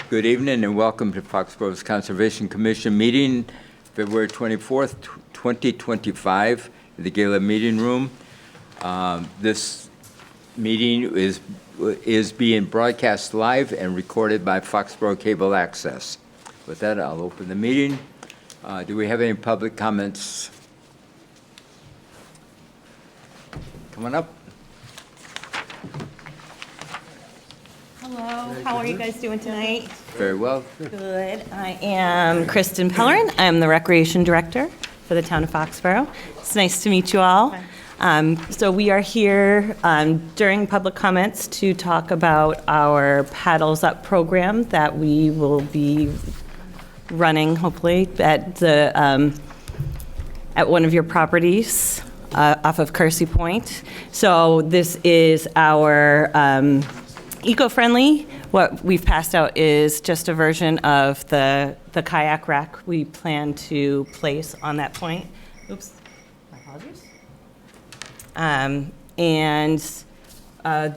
Good evening and welcome to Foxborough's Conservation Commission meeting, February 24th, 2025, in the Gala Meeting Room. This meeting is being broadcast live and recorded by Foxborough Cable Access. With that, I'll open the meeting. Do we have any public comments? Come on up. Hello, how are you guys doing tonight? Very well. Good. I am Kristen Pellerin. I'm the Recreation Director for the town of Foxborough. It's nice to meet you all. So we are here during public comments to talk about our Paddles Up program that we will be running, hopefully, at one of your properties off of Kersey Point. So this is our eco-friendly. What we've passed out is just a version of the kayak rack we plan to place on that point. Oops, my apologies.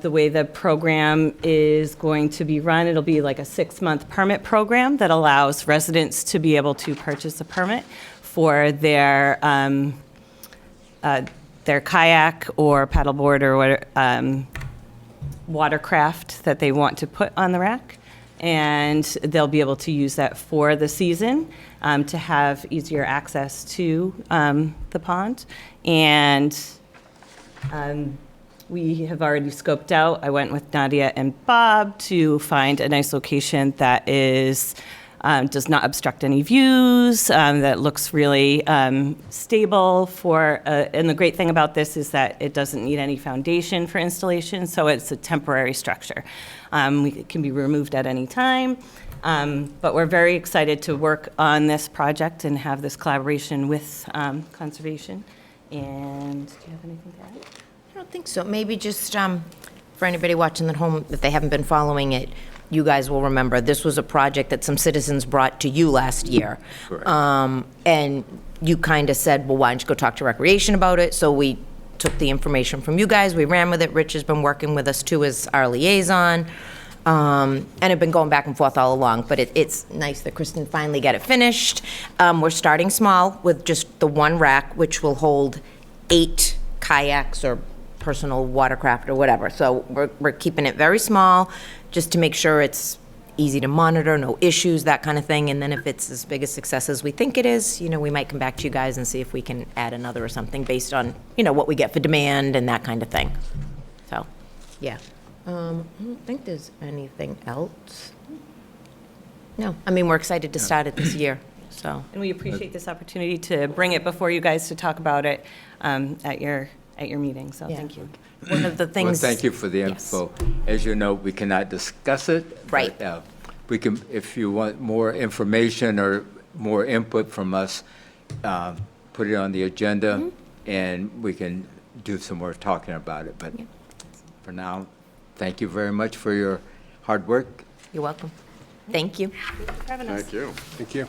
The way the program is going to be run, it'll be like a 6-month permit program that allows residents to be able to purchase a permit for their kayak or paddleboard or whatever, watercraft that they want to put on the rack, and they'll be able to use that for the season to have easier access to the pond. And we have already scoped out. I went with Nadia and Bob to find a nice location that is does not obstruct any views, that looks really stable for, and the great thing about this is that it doesn't need any foundation for installation, so it's a temporary structure. It can be removed at any time, but we're very excited to work on this project and have this collaboration with Conservation. And do you have anything to add? I don't think so. Maybe just for anybody watching at home, if they haven't been following it, you guys will remember this was a project that some citizens brought to you last year. And you kind of said, well, why don't you go talk to Recreation about it? So we took the information from you guys, we ran with it. Rich has been working with us too as our liaison. And have been going back and forth all along, but it's nice that Kristen finally got it finished. We're starting small with just the one rack, which will hold 8 kayaks or personal watercraft or whatever. So we're keeping it very small, just to make sure it's easy to monitor, no issues, that kind of thing. And then if it's as big a success as we think it is, we might come back to you guys and see if we can add another or something based on, what we get for demand and that kind of thing. So, yeah. I don't think there's anything else. No, we're excited to start it this year, so. And we appreciate this opportunity to bring it before you guys to talk about it at your meeting, so Yeah. thank you. One of the Well, things. thank you for the info. As you know, we cannot discuss it. Right. But, we can, if you want more information or more input from us, put it on the agenda, and we can do some more talking about it. But for now, thank you very much for your hard work. You're welcome. Thank you. Thank you. Thank you.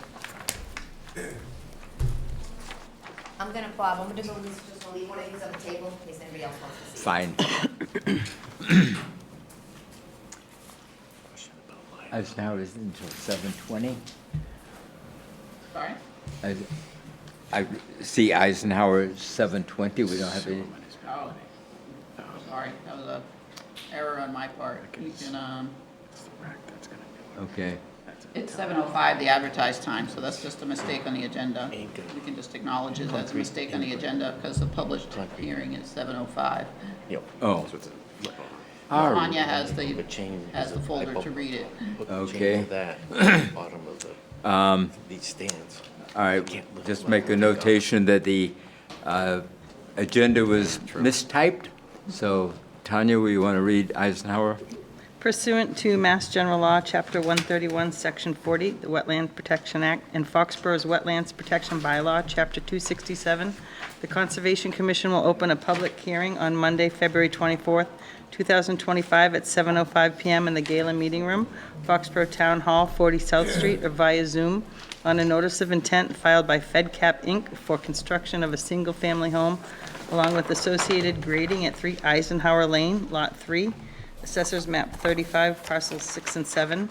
I'm gonna, Bob, I'm gonna leave one of these on the table in case anybody else wants to see. Fine. Eisenhower is until 7:20. Sorry? I see Eisenhower 7:20. We don't have any. Oh, sorry, that was a error on my part. You can, Okay. it's 7:05, the advertised time, so that's just a mistake on the agenda. We can just acknowledge it as a mistake on the agenda because the published hearing is 7:05. Oh. Tanya has the folder to read it. Okay. Bottom of these stands. All right. Just make a notation that the agenda was mistyped. So, Tanya, we want to read Eisenhower? Pursuant to Mass General Law, Chapter 131, Section 40, the Wetland Protection Act, and Foxborough's Wetlands Protection Bylaw, Chapter 267, the Conservation Commission will open a public hearing on Monday, February 24th, 2025 at 7:05 p.m. in the Gala Meeting Room, Foxborough Town Hall, 40 South Street, or via Zoom, on a notice of intent filed by FedCap Inc. for construction of a single-family home, along with associated grading at 3 Eisenhauer Lane, Lot 3, Assessors Map 35, Parcels 6 and 7,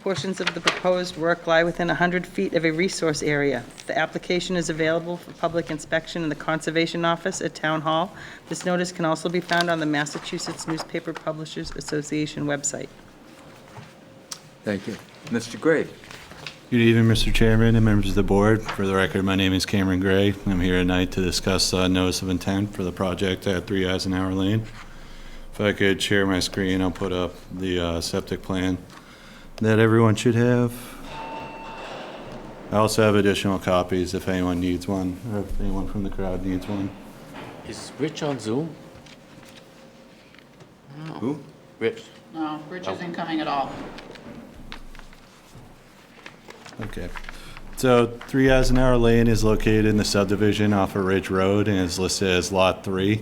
Portions of the proposed work lie within 100 feet of a resource area. The application is available for public inspection in the Conservation Office at Town Hall. This notice can also be found on the Massachusetts Newspaper Publishers Association website. Thank you. Mr. Gray? Good evening, Mr. Chairman and members of the board. For the record, my name is Cameron Gray. I'm here tonight to discuss notice of intent for the project at 3 Eisenhauer Lane. If I could share my screen, I'll put up the septic plan that everyone should have. I also have additional copies if anyone needs one, or if anyone from the crowd needs one. Is Rich on Zoom? Who? Rich. No, Rich isn't coming at all. Okay. So 3 Eisenhower Lane is located in the subdivision off of Ridge Road and is listed as Lot 3.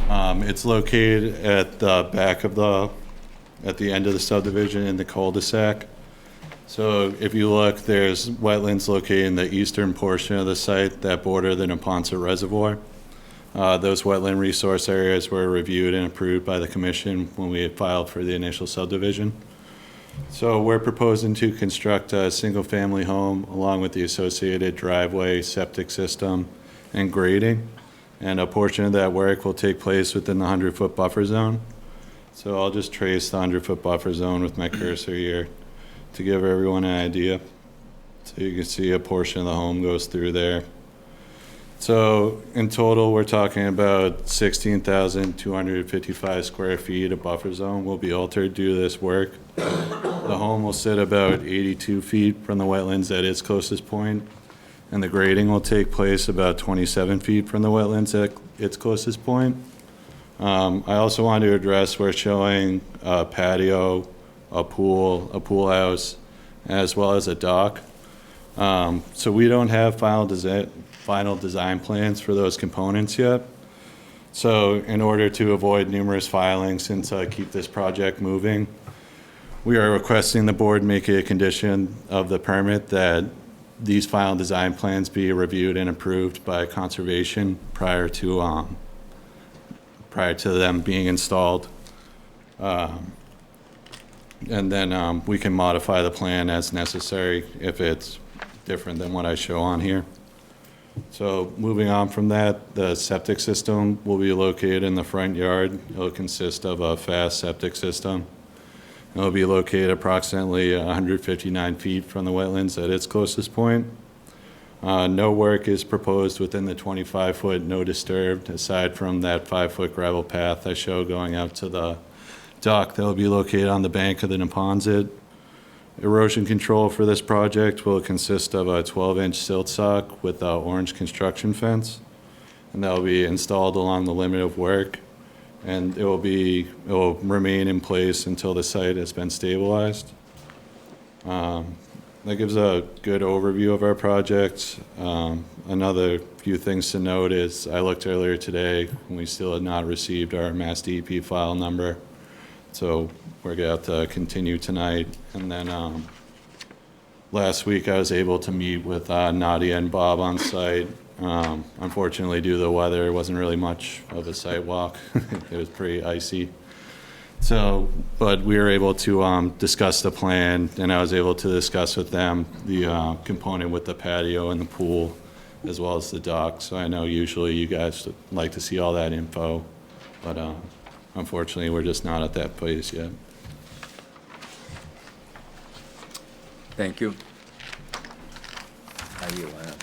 It's located at the back of at the end of the subdivision in the cul-de-sac. So if you look, there's wetlands located in the eastern portion of the site that border the Neponset Reservoir. Those wetland resource areas were reviewed and approved by the commission when we had filed for the initial subdivision. So we're proposing to construct a single-family home along with the associated driveway, septic system, and grading. And a portion of that work will take place within the 100-foot buffer zone. So I'll just trace the 100-foot buffer zone with my cursor here to give everyone an idea. So you can see a portion of the home goes through there. So in total, we're talking about 16,255 square feet of buffer zone will be altered due to this work. The home will sit about 82 feet from the wetlands at its closest point, and the grading will take place about 27 feet from the wetlands at its closest point. I also want to address, we're showing a patio, a pool house, as well as a dock. So we don't have final design plans for those components yet. So in order to avoid numerous filings and to keep this project moving, we are requesting the board make it a condition of the permit that these final design plans be reviewed and approved by conservation prior to them being installed. And then we can modify the plan as necessary if it's different than what I show on here. So moving on from that, the septic system will be located in the front yard. It'll consist of a fast septic system. It'll be located approximately 159 feet from the wetlands at its closest point. No work is proposed within the 25-foot no disturbed, aside from that 5-foot gravel path I show going out to the dock that will be located on the bank of the Neponset. Erosion control for this project will consist of a 12-inch silt sock with an orange construction fence, and that will be installed along the limit of work, and it will remain in place until the site has been stabilized. That gives a good overview of our project. Another few things to note is I looked earlier today and we still had not received our Mass DEP file number. So we're going to have to continue tonight. And then last week I was able to meet with Nadia and Bob on site. Unfortunately, due to the weather, it wasn't really much of a site walk. It was pretty icy. So, but we were able to discuss the plan, and I was able to discuss with them the component with the patio and the pool, as well as the dock. So I know usually you guys like to see all that info, but unfortunately, we're just not at that place yet. Thank you. How do you want to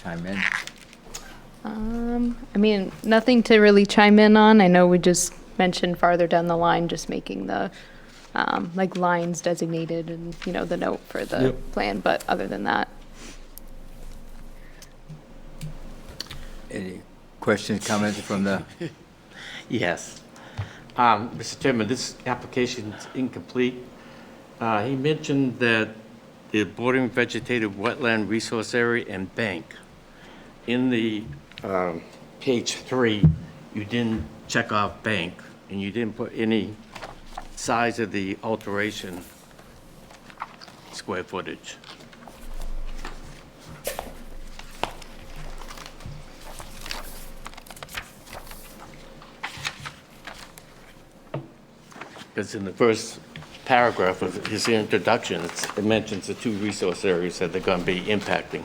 chime in? I mean, nothing to really chime in on. I know we just mentioned farther down the line, just making the, like, lines designated and, you know, the note for the plan, but other than that. Any questions, comments from the, Yes. Mr. Chairman, this application is incomplete. He mentioned that the bordering vegetated wetland resource area and bank. In the page 3, you didn't check off bank, and you didn't put any size of the alteration square footage. Because in the first paragraph of his introduction, it mentions the two resource areas that they're going to be impacting.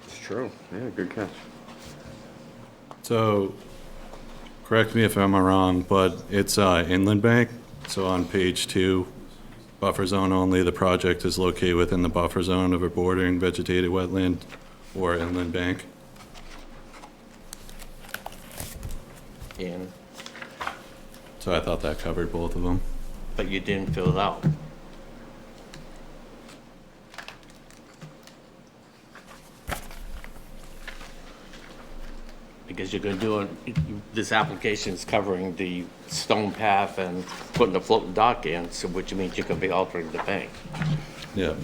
It's true. Yeah, good catch. So, correct me if I'm wrong, but it's inland bank. So on page 2, buffer zone only, the project is located within the buffer zone of a bordering vegetated wetland or inland bank. And, So I thought that covered both of them. but you didn't fill it out. Because you're going to do, this application is covering the stone path and putting the floating dock in, so which means you're going to be altering the bank. Yeah.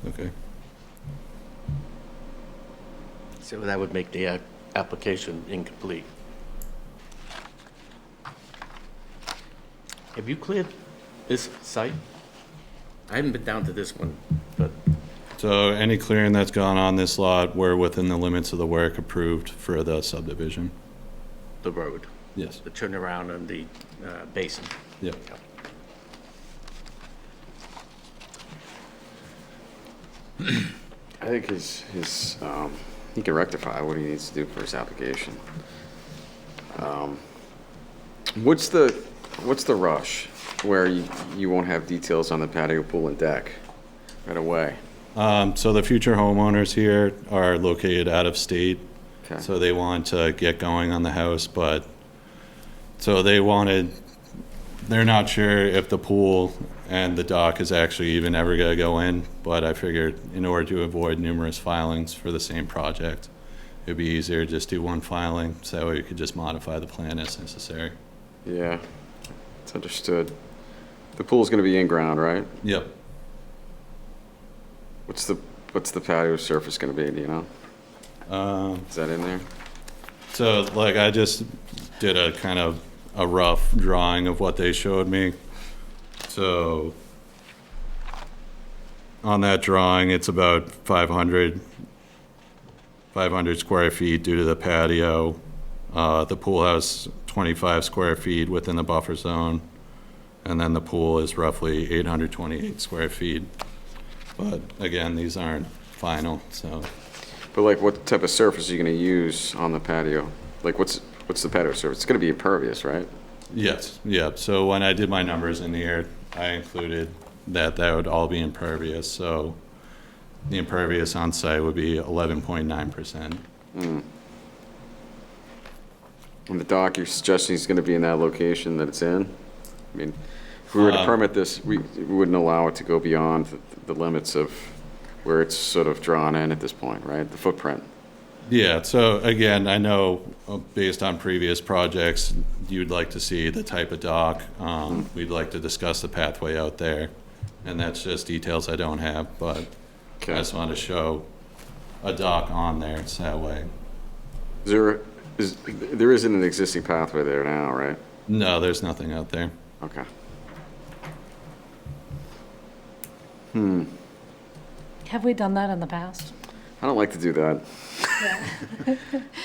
Okay. So that would make the application incomplete. Have you cleared this site? I haven't been down to this one, but So any clearing that's gone on this lot, we're within the limits of the work approved for the subdivision. the road, Yes. the turnaround and the basin. Yep. I think he can rectify what he needs to do for his application. What's the rush where you won't have details on the patio, pool, and deck right away? So the future homeowners here are located out of state. Okay. So they want to get going on the house, but, so they're not sure if the pool and the dock is actually even ever gonna go in, but I figured in order to avoid numerous filings for the same project, it'd be easier to just do one filing, so that way you could just modify the plan as necessary. Yeah, it's understood. The pool's gonna be in-ground, right? Yep. What's the patio surface gonna be, do you know? Is that in there? So, like, I just did a kind of a rough drawing of what they showed me. So, on that drawing, it's about 500 square feet due to the patio. The pool has 25 square feet within the buffer zone, and then the pool is roughly 828 square feet. But again, these aren't final, so. But like, what type of surface are you gonna use on the patio? Like, what's the patio surface? It's gonna be impervious, right? Yes, yeah. So when I did my numbers in here, I included that would all be impervious. So the impervious on site would be 11.9%. And the dock, you're suggesting is gonna be in that location that it's in? I mean, if we were to permit this, we wouldn't allow it to go beyond the limits of where it's sort of drawn in at this point, right? The footprint. Yeah, so again, I know based on previous projects, you'd like to see the type of dock. We'd like to discuss the pathway out there, and that's just details I don't have, but I Okay. just want to show a dock on there, so that way. There isn't an existing pathway there now, right? No, there's nothing out there. Okay. Have we done that in the past? I don't like to do that. I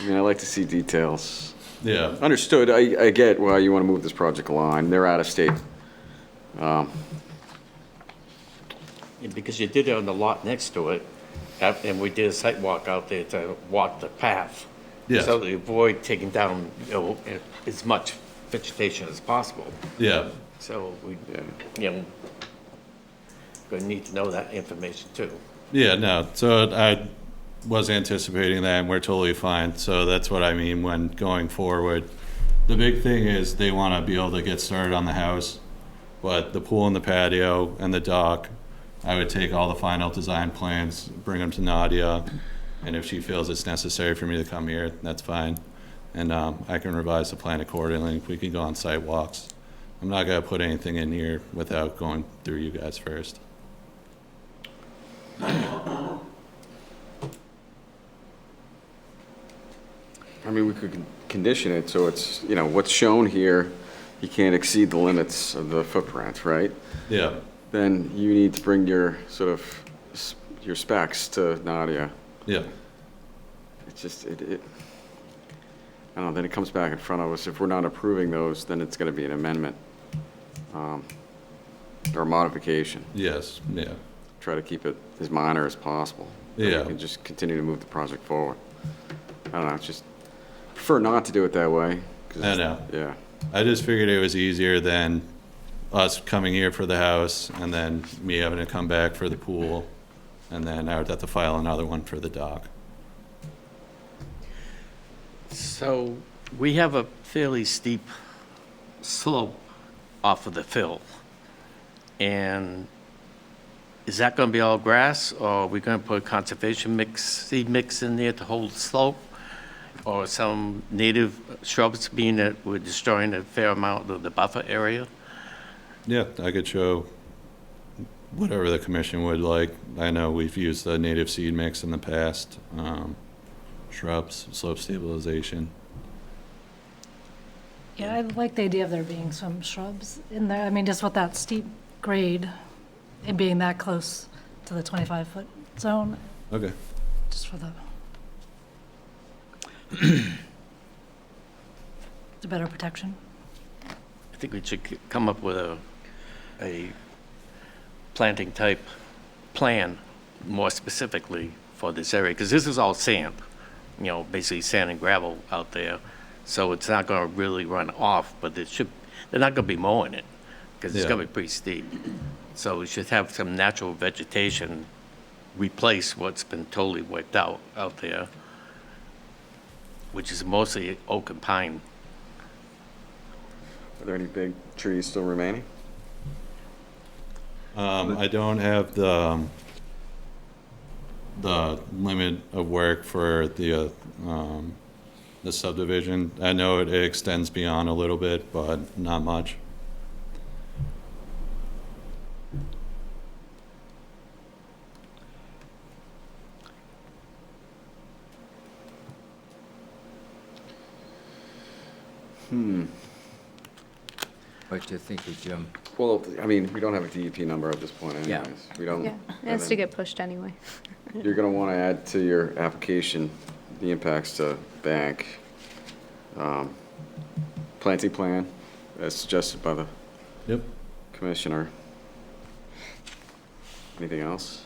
mean, I like to see details. Yeah. Understood. I get why you want to move this project along. They're out of state. Yeah, because you did it on the lot next to it, and we did a site walk out there to walk the path. Yes. So to avoid taking down, as much vegetation as possible. Yeah. So we, Yeah. going to need to know that information too. Yeah, no, so I was anticipating that, and we're totally fine. So that's what I mean when going forward. The big thing is they want to be able to get started on the house, but the pool and the patio and the dock, I would take all the final design plans, bring them to Nadia, and if she feels it's necessary for me to come here, that's fine. And I can revise the plan accordingly. We can go on site walks. I'm not going to put anything in here without going through you guys first. I mean, we could condition it so it's, you know, what's shown here, you can't exceed the limits of the footprint, right? Yeah, Then you need to bring your sort of, your specs to Nadia. yeah, It's just, I don't know, then it comes back in front of us. If we're not approving those, then it's gonna be an amendment, or modification. yes, yeah. Try to keep it as minor as possible. Yeah. We can just continue to move the project forward. I don't know, it's just, prefer not to do it that way. 'Cause I know. Yeah, I just figured it was easier than us coming here for the house and then me having to come back for the pool. And then I would have to file another one for the dock. So we have a fairly steep slope off of the fill. And is that going to be all grass, or are we going to put conservation seed mix in there to hold the slope? Or some native shrubs, being that we're destroying a fair amount of the buffer area? Yeah, I could show whatever the commission would like. I know we've used the native seed mix in the past, shrubs, slope stabilization. Yeah, I like the idea of there being some shrubs in there. I mean, just with that steep grade and being that close to the 25-foot zone, Okay. just for the better protection. I think we should come up with a planting type plan more specifically for this area, because this is all sand, you know, basically sand and gravel out there. So it's not going to really run off, but they're not going to be mowing it, because it's Yeah. going to be pretty steep. So we should have some natural vegetation replace what's been totally wiped out there, which is mostly oak and pine. are there any big trees still remaining? I don't have the limit of work for the subdivision. I know it extends beyond a little bit, but not much. What do you think, Jim? Well, I mean, we don't have a DEP number at this point Yeah. anyways. We don't. Yeah, it has to get pushed anyway. You're gonna wanna add to your application the impacts to bank, planting plan, as suggested by the Yep. commissioner. Anything else?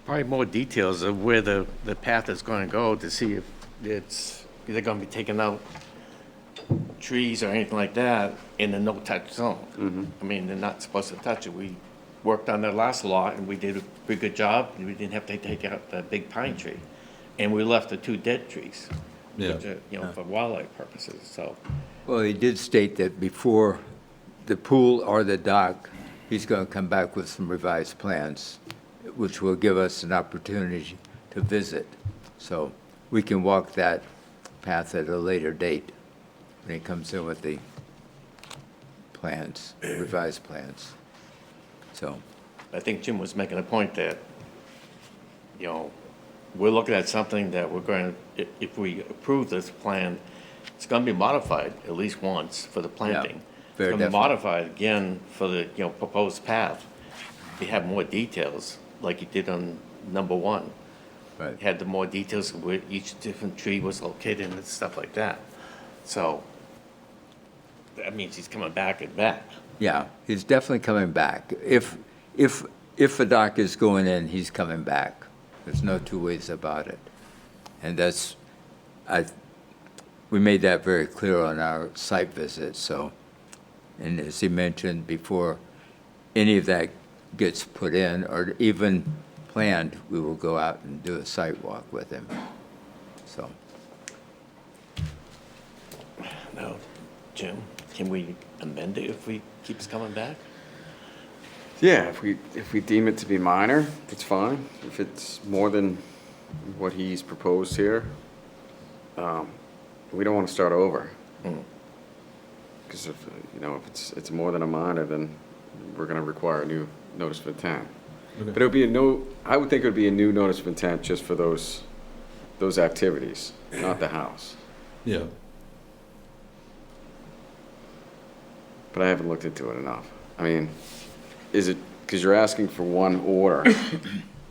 Probably more details of where the path is going to go to see if they're going to be taking out trees or anything like that in the no-touch zone. I mean, they're not supposed to touch it. We worked on their last lot, and we did a pretty good job. We didn't have to take out the big pine tree. And we left the 2 dead trees, Yeah. which are, you know, for wildlife purposes, so. Well, he did state that before the pool or the dock, he's going to come back with some revised plans, which will give us an opportunity to visit. So we can walk that path at a later date when he comes in with the plans, revised plans. So, I think Jim was making a point that, you know, we're looking at something that we're going to, if we approve this plan, it's going to be modified at least once for the planting. very It's going to be definitely. modified again for the, you know, proposed path. We have more details, like you did on number 1. right. Had the more details of where each different tree was located and stuff like that. So that means he's coming back and back. Yeah, he's definitely coming back. If a dock is going in, he's coming back. There's no two ways about it. And we made that very clear on our site visit, so. And as he mentioned, before any of that gets put in or even planned, we will go out and do a site walk with him. So, Now, Jim, can we amend it if he keeps coming back? Yeah, if we deem it to be minor, that's fine. If it's more than what he's proposed here, we don't want to start over. Because if, you know, if it's more than a minor, then we're going to require a new notice of intent. Okay. But it would be I would think it would be a new notice of intent just for those those activities, not the house. Yeah. But I haven't looked into it enough. I mean, is it, because you're asking for one order?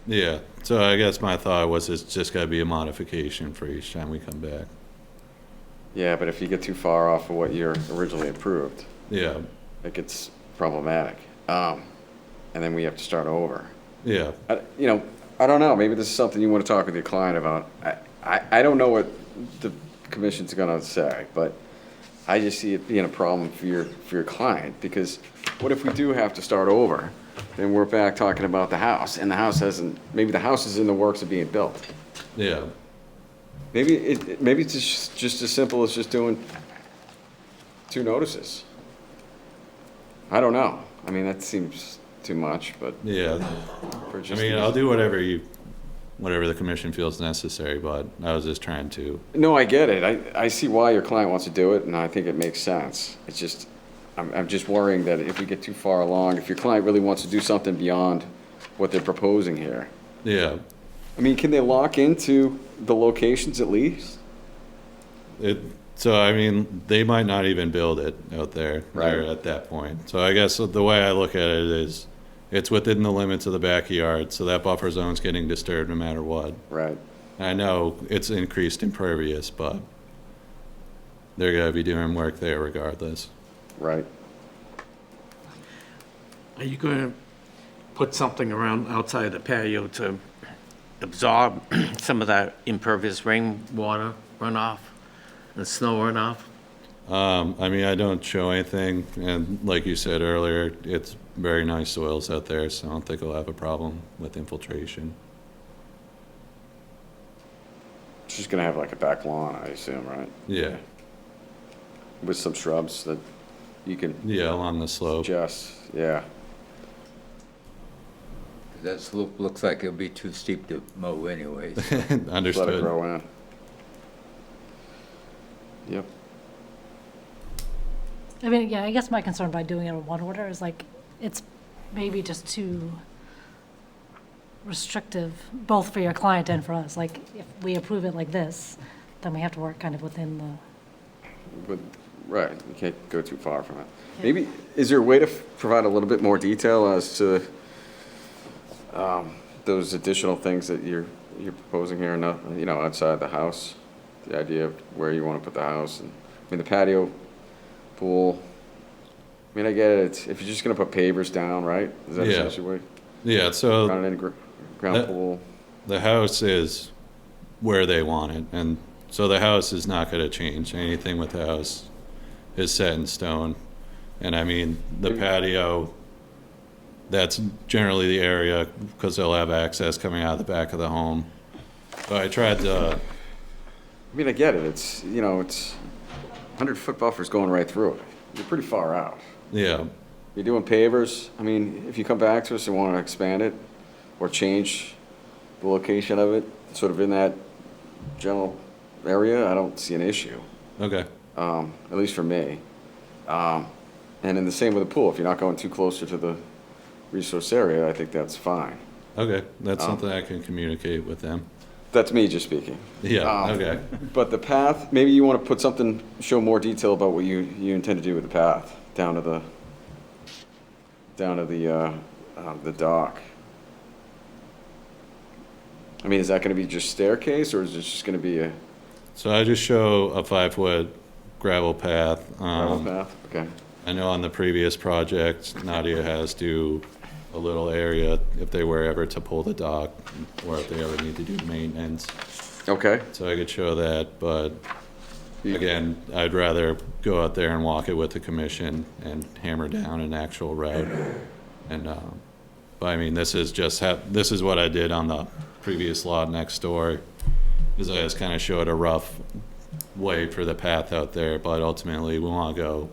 Yeah, so I guess my thought was it's just gotta be a modification for each time we come back. Yeah, but if you get too far off of what you're originally approved, Yeah, it gets problematic. And then we have to start over. yeah, You know, I don't know, maybe this is something you want to talk with your client about. I don't know what the commission's gonna say, but I just see it being a problem for your client, because what if we do have to start over? Then we're back talking about the house, and the house hasn't, maybe the house is in the works of being built. yeah. Maybe it's just as simple as just doing 2 notices. I don't know. I mean, that seems too much, but. Yeah, for I just mean, these- I'll do whatever the commission feels necessary, but I was just trying to, No, I get it. I see why your client wants to do it, and I think it makes sense. It's just, I'm just worrying that if we get too far along, if your client really wants to do something beyond what they're proposing here. yeah. I mean, can they lock into the locations at least? So, I mean, they might not even build it out there. They're Right. at that point. So I guess the way I look at it is, it's within the limits of the backyard, so that buffer zone's getting disturbed no matter what. Right. I know it's increased impervious, but they're gonna be doing work there regardless. Right. Are you going to put something around outside of the patio to absorb some of that impervious rainwater runoff and snow runoff? I mean, I don't show anything, and like you said earlier, it's very nice soils out there, so I don't think we'll have a problem with infiltration. It's just gonna have like a back lawn, I assume, right? Yeah, With some shrubs that you can yeah, along the slope. suggest, yeah. That slope looks like it'll be too steep to mow anyways. Just let it Understood. grow in. Yep. I mean, yeah, I guess my concern by doing it in one order is like, it's maybe just too restrictive, both for your client and for us. Like, if we approve it like this, then we have to work kind of within the, But, right, you can't go too far from it. Maybe, is there a way to provide a little bit more detail as to those additional things that you're proposing here, not, you know, outside the house? The idea of where you want to put the house, and, I mean, the patio, pool. I mean, I get it, if you're just gonna put pavers down, right? Is that Yeah. essentially what, Yeah, so ground in, ground That- pool? the house is where they want it, and so the house is not gonna change. Anything with the house is set in stone. And I mean, the patio, that's generally the area, because they'll have access coming out of the back of the home. But I tried to, I mean, I get it, it's, you know, it's 100-foot buffers going right through it. You're pretty far out. yeah, You're doing pavers, I mean, if you come back to us and want to expand it or change the location of it, sort of in that general area, I don't see an issue, okay, at least for me. And then the same with the pool, if you're not going too closer to the resource area, I think that's fine. okay, that's something I can communicate with them. That's me just speaking. Yeah, okay, But the path, maybe you want to put something, show more detail about what you intend to do with the path down to the dock. I mean, is that going to be just staircase, or is it just going to be a so I just show a 5-foot gravel path. gravel path? Okay. I know on the previous project, Nadia has to a little area if they were ever to pull the dock, or if they ever need to do maintenance. Okay. So I could show that, but again, I'd rather go out there and walk it with the commission and hammer down an actual route. And, but I mean, this is just this is what I did on the previous lot next door, is I just kind of showed a rough way for the path out there, but ultimately we want to go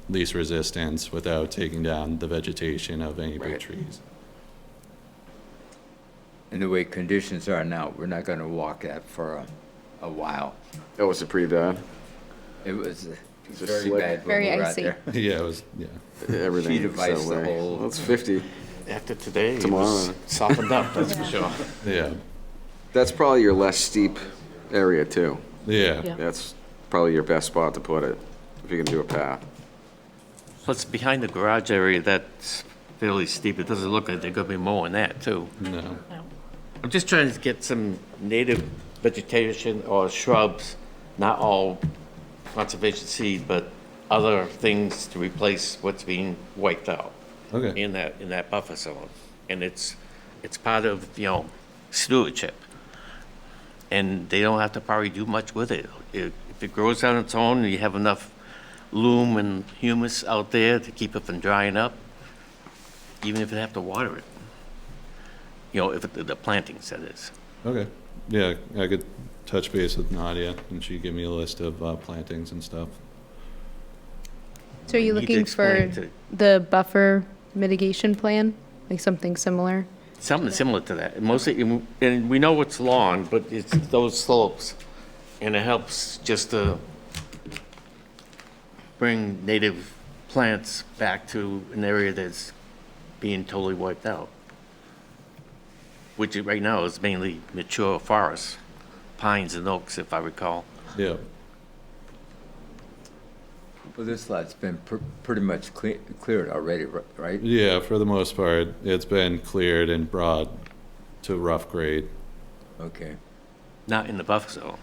least resistance without taking down the vegetation of any big Right. trees. And the way conditions are now, we're not gonna walk that for a while. Oh, was it pretty bad? It was Is it very slick? bad when Very we were out icy. there. Yeah, it was, yeah. Everything. Sheet of ice, that the way. whole- Well, it's 50. After today, it Tomorrow. was softened up, that's for sure. Yeah, That's probably your less steep area too. Yeah. Yeah. That's probably your best spot to put it, if you can do a path. Plus, behind the garage area, that's fairly steep. It doesn't look like they're gonna be mowing that, too. No. I'm just trying to get some native vegetation or shrubs, not all conservation seed, but other things to replace what's being wiped out Okay. in that buffer zone. And it's part of, stewardship. And they don't have to probably do much with it. If it grows on its own, and you have enough loam and humus out there to keep it from drying up, even if they have to water it. If the plantings, that is. Okay. Yeah, I could touch base with Nadia, and she'd give me a list of plantings and stuff. So are you Need to looking for explain to- the buffer mitigation plan, like something similar? Something similar to that. Mostly, and we know it's lawn, but it's those slopes. And it helps just to bring native plants back to an area that's being totally wiped out. Which right now is mainly mature forests, pines and oaks, if I recall. Yeah. Well, this lot's been pretty much cleared already, right? Yeah, for the most part, it's been cleared and brought to rough grade. Okay. Not in the buffer zone.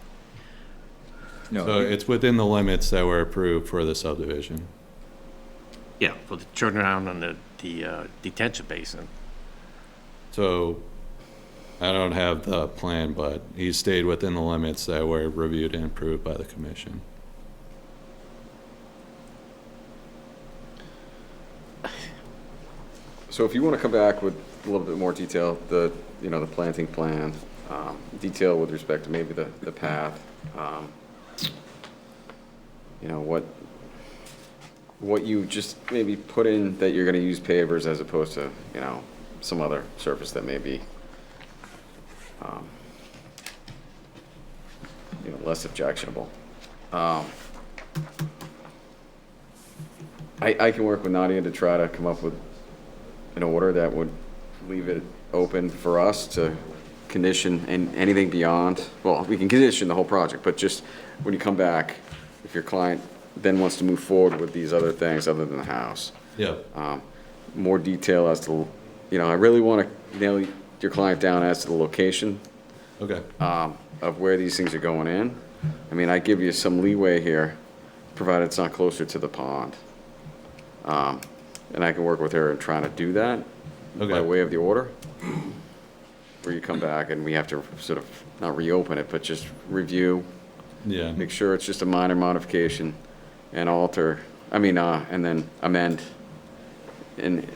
No, So it's within the limits that were approved for the subdivision. Yeah, for the turnaround on the detention basin. So I don't have the plan, but he stayed within the limits that were reviewed and approved by the commission. So if you want to come back with a little bit more detail, the planting plan, detail with respect to maybe the path, what you just maybe put in that you're going to use pavers as opposed to, some other surface that may be, less objectionable. I can work with Nadia to try to come up with an order that would leave it open for us to condition and anything beyond. Well, we can condition the whole project, but just when you come back, if your client then wants to move forward with these other things other than the house, Yeah. more detail as to, I really want to nail your client down as to the location Okay. of where these things are going in. I mean, I give you some leeway here, provided it's not closer to the pond. And I can work with her in trying to do that by Okay. way of the order. Where you come back and we have to sort of, not reopen it, but just review, Yeah. make sure it's just a minor modification and and then amend. And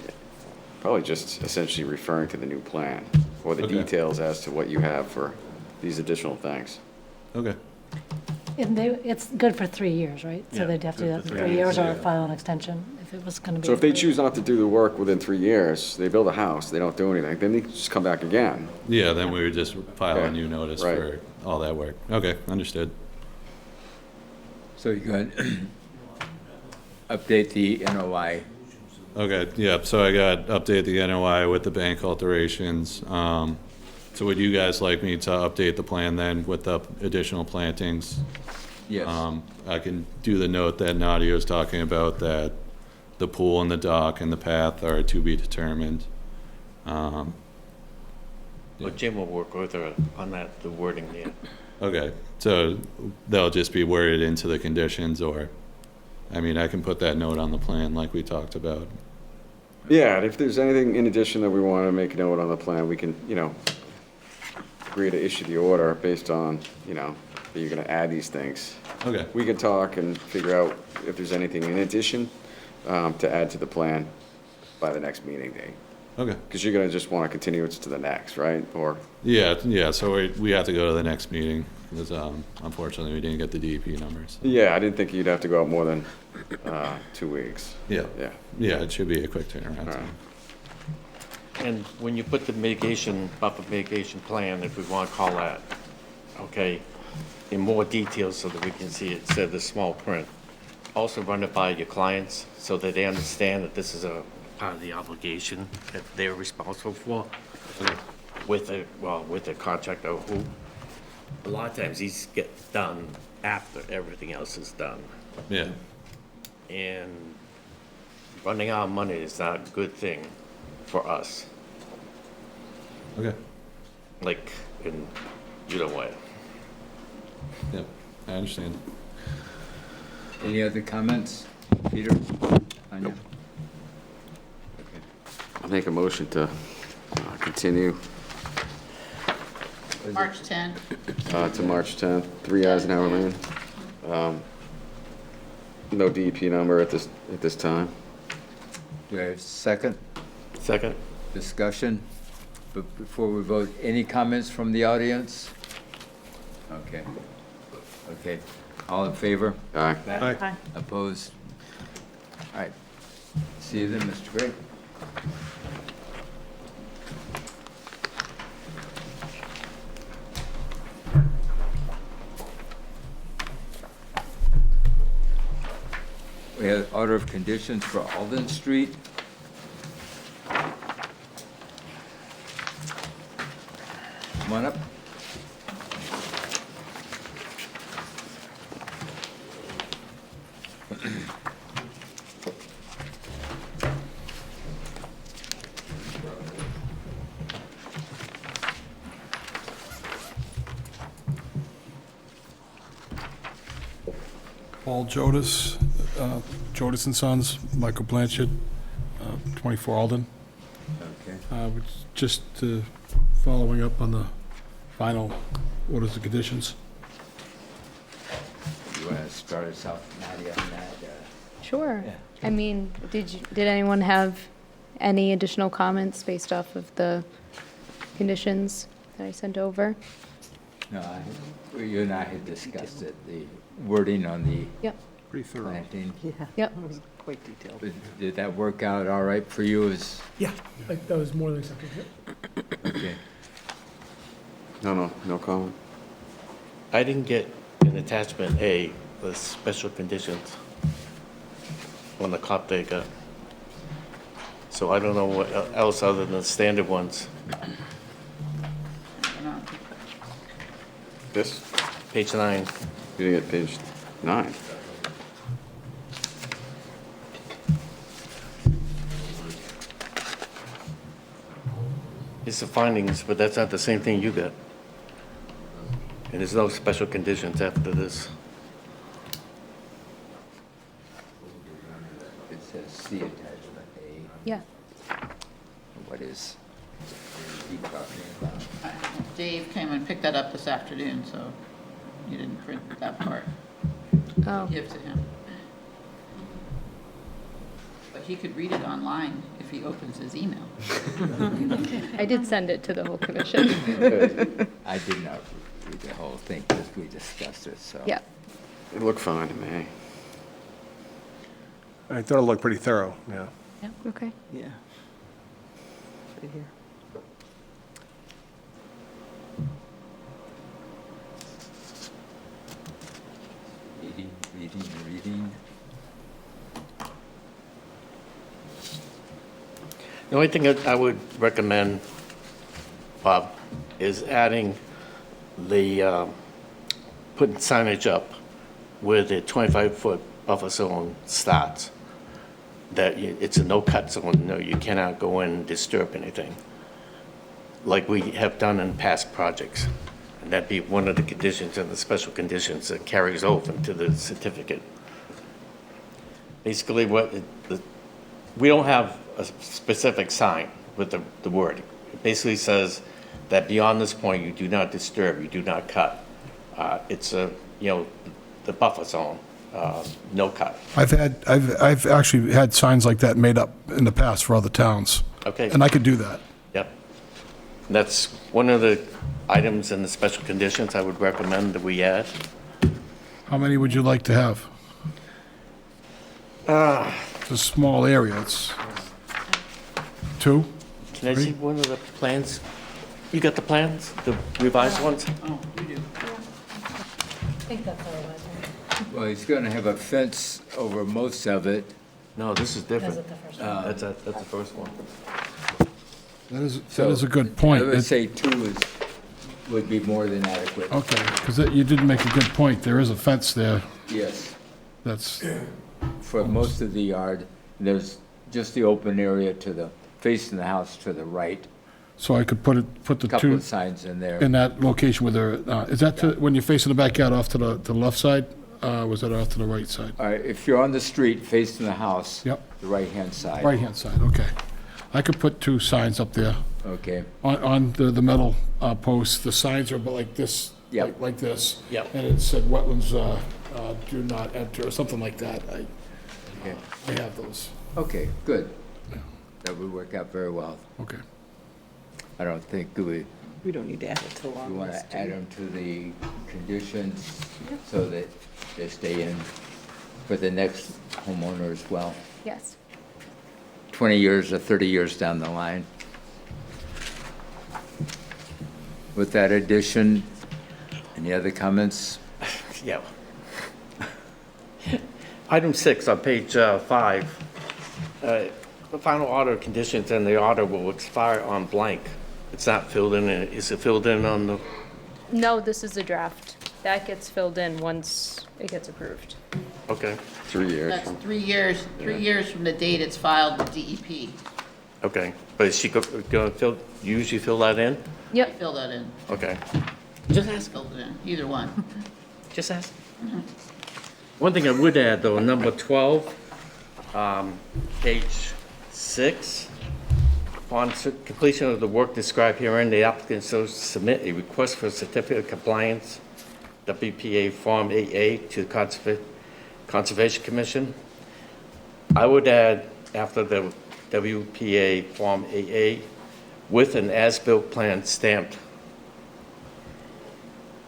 probably just essentially referring to the new plan or the Okay. details as to what you have for these additional things. Okay. And it's good for 3 years, right? Yeah, So they'd have to do that good for for 3 3 years or years, yeah. file an extension if it was going to be. So if they approved. choose not to do the work within 3 years, they build a house, they don't do anything, then they just come back again. Yeah, then we would just file Yeah, a new notice right. for all that work. Okay, understood. so you're going to update the NOI. Okay, yeah, so I got update the NOI with the bank alterations. So would you guys like me to update the plan then with the additional plantings? Yes. I can do the note that Nadia was talking about, that the pool and the dock and the path are to be determined. But Jim will work with her on that, the wording there. Okay, so they'll just be worded into the conditions, or, I mean, I can put that note on the plan like we talked about. Yeah, and if there's anything in addition that we want to make a note on the plan, we can, agree to issue the order based on, that you're going to add these things. Okay, We can talk and figure out if there's anything in addition to add to the plan by the next meeting date. okay. Because you're going to just want to continue it to the next, right? Or, Yeah, so we have to go to the next meeting, because unfortunately, we didn't get the DEP numbers. yeah, I didn't think you'd have to go out more than 2 weeks. Yeah, Yeah. yeah, it should be a quick turnaround All right. time. And when you put the buffer mitigation plan, if we want to call that, okay, in more detail so that we can see it, instead of the small print, also run it by your clients so that they understand that this is a part of the obligation that they're responsible for with a contractor who, a lot of times these get done after everything else is done. Yeah. And running out of money is not a good thing for us, Okay. like in either way. Yep, I understand. Any other comments? Peter? Anya? Okay. I'll make a motion to continue March 10. to March 10th, 3 Eisenhower Lane. No DEP number at this time. Do I have a second Second? discussion? But before we vote, any comments from the audience? Okay. Okay. All in favor? Aye. Aye. Opposed? All right. See you then, Mr. Gray. We have order of conditions for Alden Street. Come on up. Paul Jodis, Jodis and Sons, Michael Blanchard, 24 Alden. Okay. Just following up on the final orders and conditions. You want to start us off, Nadia, on that? Sure. Yeah. I mean, did anyone have any additional comments based off of the conditions that I sent over? No, you and I had discussed it, the wording on the Yep. Pretty thorough. planting. Yep. Quite detailed. But did that work out all right for you? As Yeah, that was more than acceptable. okay. No comment. I didn't get an attachment A, the special conditions on the cop they got. So I don't know what else other than the standard ones. This, Page 9. you didn't get page 9. It's the findings, but that's not the same thing you got. And there's no special conditions after this. It says C attachment A. Yeah. What is he talking about? Dave came and picked that up this afternoon, so you didn't print that part. Oh. Give to him. But he could read it online if he opens his email. I did send it to the whole commission. I did not read the whole thing because we discussed it, so. Yeah. It looked fine to me. I thought it looked pretty thorough, yeah. Okay. Yeah. Right here. Reading. The only thing that I would recommend, Bob, is adding the, putting signage up where the 25-foot buffer zone starts. That it's a no-cut zone, no, you cannot go in and disturb anything, like we have done in past projects. And that'd be one of the conditions and the special conditions that carries over to the certificate. Basically, we don't have a specific sign with the word. It basically says that beyond this point, you do not disturb, you do not cut. It's the buffer zone, no cut. I've actually had signs like that made up in the past for other towns. Okay. And I could do that. Yep. That's one of the items in the special conditions I would recommend that we add. How many would you like to have? It's a small area, it's 2? Can I see one of the plans? You got the plans, the revised ones? Oh, you do. I think that's our last one. Well, he's going to have a fence over most of it. No, this is different. Is it the first one? That's the first one. That is a good point. I would say 2 is would be more than adequate. Okay, because you did make a good point. There is a fence there Yes. that's, For most of the yard, there's just the open area to the, facing the house to the right. so I could put the Couple two of signs in there. in that location where they're, is that when you're facing the backyard off to the left side? Was that off to the right side? All right, if you're on the street facing the house. Yep. The right-hand side. Right-hand side, okay. I could put two signs up there Okay, on the metal posts. The signs are about like this, Yep. like this. Yep. And it said wetlands do not enter, or something like that. okay, I have those. okay, good. That would work out very well. Okay. I don't think We don't need to add it to the we long want list. to add them to the conditions so that they stay in for the next homeowner as well. Yes. 20 years or 30 years down the line. With that addition, any other comments? Yeah. Item 6 on page 5. The final order of conditions and the order will expire on blank. It's not filled in. Is it filled in on the? No, this is a draft. That gets filled in once it gets approved. Okay, 3 years. That's 3 years, 3 years from the date it's filed with DEP. okay. But is she going to usually fill that in? Yep. Fill that in. Okay. Just ask, fill it in, either one. Just ask. One thing I would add, though, number 12, page 6. Upon completion of the work described herein, the applicant shall submit a request for a certificate of compliance, WPA Form 8A, to the Conservation Commission. I would add, after the WPA Form 8A, with an as-built plan stamped.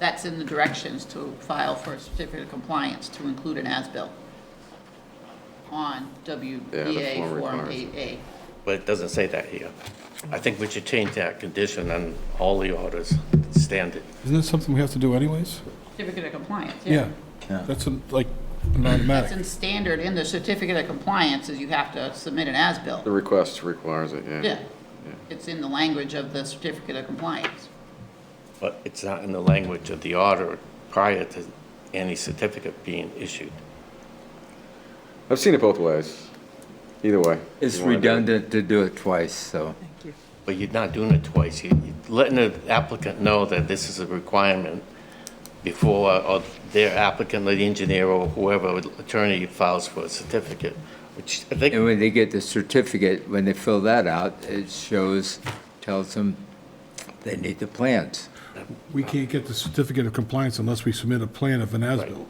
That's in the directions to file for a certificate of compliance to include an as-built on WBA form Form requires 8A. But it doesn't say that here. I think we should change that condition on all the orders, standard. Isn't that something we have to do anyways? Certificate of compliance, Yeah. Yeah. That's like an That's automatic. in standard in the certificate of compliance is you have to submit an as-built. The request requires it, yeah. Yeah. It's in the language of the certificate of compliance. But it's not in the language of the order prior to any certificate being issued. I've seen it both ways. Either way. It's You wanna do it. redundant to do it twice, so. But you're not doing it twice. You're letting the applicant know that this is a requirement before, or their applicant, or the engineer, or whoever attorney files for a certificate, which I think, And when they get the certificate, when they fill that out, it shows, tells them they need the plans. We can't get the certificate of compliance unless we submit a plan of an as-built.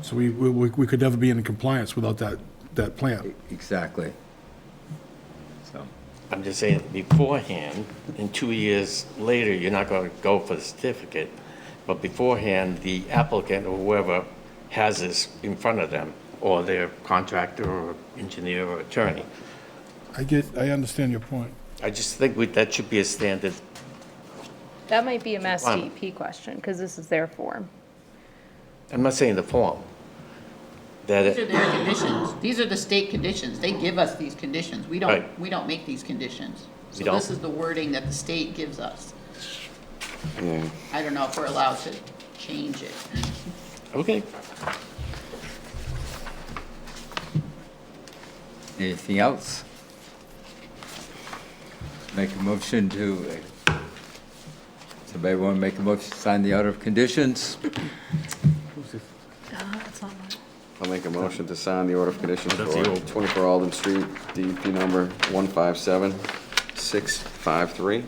So we could never be in compliance without that plan. Exactly. So, I'm just saying beforehand, and 2 years later, you're not going to go for the certificate, but beforehand, the applicant or whoever has this in front of them, or their contractor or engineer or attorney. I understand your point. I just think that should be a standard. That might be a Mass Fine. DEP question, because this is their form. I'm not saying the form. That These are their conditions. These are the state conditions. They give us these conditions. We Right. don't make these conditions. We So don't? this is the wording that the state gives us. Yeah. I don't know if we're allowed to change it. Okay. anything else? Make a motion to, somebody want to make a motion to sign the order of conditions? That's not mine. I'll make a motion to sign the order of conditions That's for the old- 24 Alden Street, DEP number 157653.